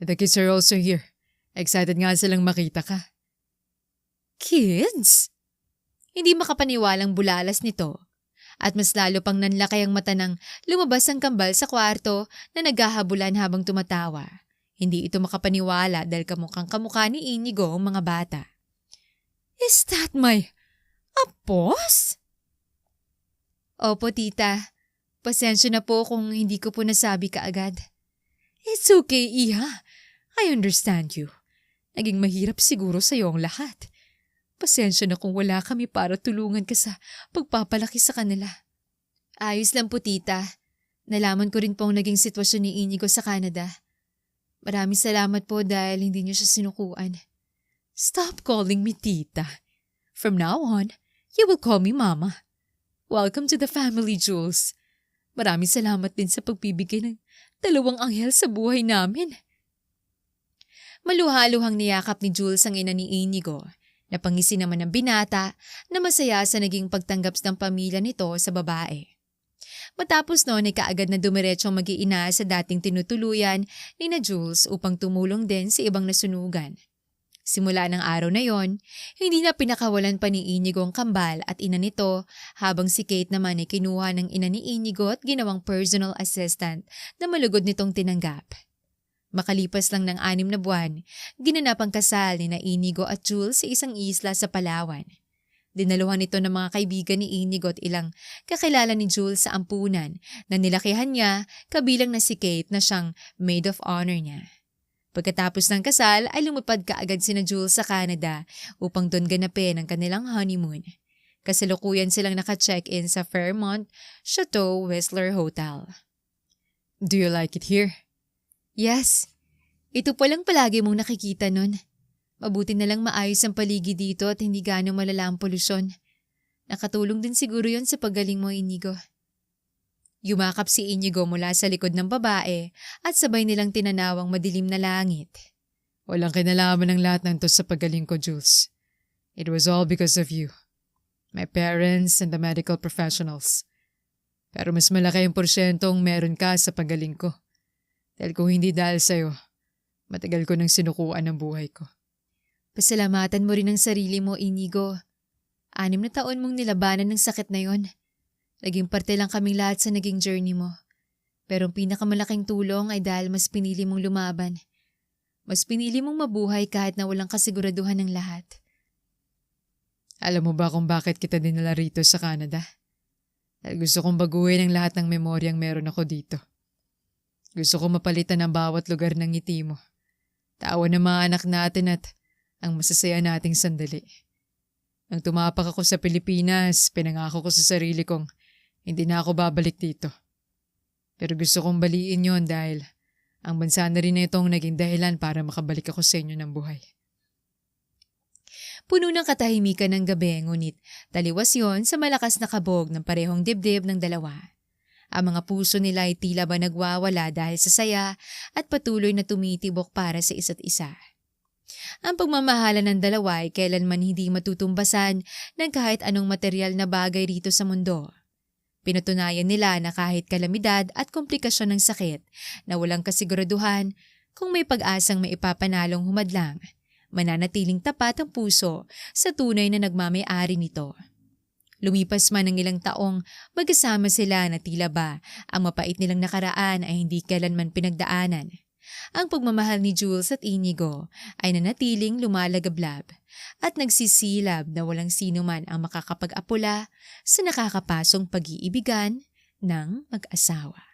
The kids are also here. Excited nga silang makita ka. Kids? Hindi makapaniwalang bulalas nito. At mas lalo pang nanlaki ang mata nang lumabas ang kambal sa kwarto na naghahabulan habang tumatawa. Hindi ito makapaniwala dahil kamukhang kamukha ni Inigo ang mga bata. Is that my apos? Opo, tita. Pasensya na po kung hindi ko po nasabi kaagad. It's okay, Iha. I understand you. Naging mahirap siguro sa'yo ang lahat. Pasensya na kung wala kami para tulungan ka sa pagpapalaki sa kanila. Ayos lang po, tita. Nalaman ko rin po ang naging sitwasyon ni Inigo sa Canada. Maraming salamat po dahil hindi niyo siya sinukuan. Stop calling me tita. From now on, you will call me mama. Welcome to the family, Jules. Maraming salamat din sa pagbibigay ng dalawang anghel sa buhay namin. Maluhaluhang niyakap ni Jules ang ina ni Inigo. Napangisi naman ng binata na masaya sa naging pagtanggap ng pamilya nito sa babae. Matapos noon ay kaagad na dumiretsong mag-iina sa dating tinutuluyan ni na Jules upang tumulong din sa ibang nasunugan. Simula ng araw na yon, hindi na pinakawalan pa ni Inigo ang kambal at ina nito habang si Kate naman ay kinuha ng ina ni Inigo at ginawang personal assistant na malugod nitong tinanggap. Makalipas lang ng 6 na buwan, ginanap ang kasal ni na Inigo at Jules sa isang isla sa Palawan. Dinaluhan ito ng mga kaibigan ni Inigo at ilang kakilala ni Jules sa ampunan na nilakihan niya kabilang na si Kate na siyang maid of honor niya. Pagkatapos ng kasal ay lumipad kaagad sina Jules sa Canada upang doon ganapin ang kanilang honeymoon. Kasalukuyan silang naka-check-in sa Fairmont Chateau Whistler Hotel. Do you like it here? Yes. Ito palang palagi mong nakikita nun. Mabuti na lang maayos ang paligid dito at hindi ganong malala ang polusyon. Nakatulong din siguro yon sa paggaling mo, Inigo. Yumakap si Inigo mula sa likod ng babae at sabay nilang tinanawang madilim na langit. Walang kinalaman ng lahat ng to sa pagaling ko, Jules. It was all because of you. My parents and the medical professionals. Pero mas malaki yung porsyentong meron ka sa pagaling ko. Dahil kung hindi dahil sa'yo, matagal ko nang sinukuan ang buhay ko. Pasalamatan mo rin ang sarili mo, Inigo. 6 na taon mong nilabanan ng sakit na yon. Naging parte lang kaming lahat sa naging journey mo. Pero ang pinakamalaking tulong ay dahil mas pinili mong lumaban. Mas pinili mong mabuhay kahit na walang kasiguraduhan ng lahat. Alam mo ba kung bakit kita dinala rito sa Canada? Dahil gusto kong baguhin ang lahat ng memoryang meron ako dito. Gusto ko mapalitan ang bawat lugar ng ngiti mo. Tawa ng mga anak natin at ang masasaya nating sandali. Nang tumapak ako sa Pilipinas, pinangako ko sa sarili kong hindi na ako babalik dito. Pero gusto kong baliin yon dahil ang bansa na rin na itong naging dahilan para makabalik ako sa inyo ng buhay. Puno ng katahimikan ng gabi, ngunit taliwas yon sa malakas na kabog ng parehong dibdib ng dalawa. Ang mga puso nila ay tila ba nagwawala dahil sa saya at patuloy na tumitibok para sa isa't isa. Ang pagmamahalan ng dalawa ay kailanman hindi matutumbasan ng kahit anong material na bagay rito sa mundo. Pinatunayan nila na kahit kalamidad at komplikasyon ng sakit na walang kasiguraduhan, kung may pag-asang may ipapanalong humadlang, mananatiling tapat ang puso sa tunay na nagmamay-ari nito. Lumipas man ng ilang taong, magkasama sila na tila ba ang mapait nilang nakaraan ay hindi kailanman pinagdaanan. Ang pagmamahal ni Jules at Inigo ay nanatiling lumalagablab at nagsisilab na walang sino man ang makakapag-apula sa nakakapasong pag-iibigan ng mag-asawa.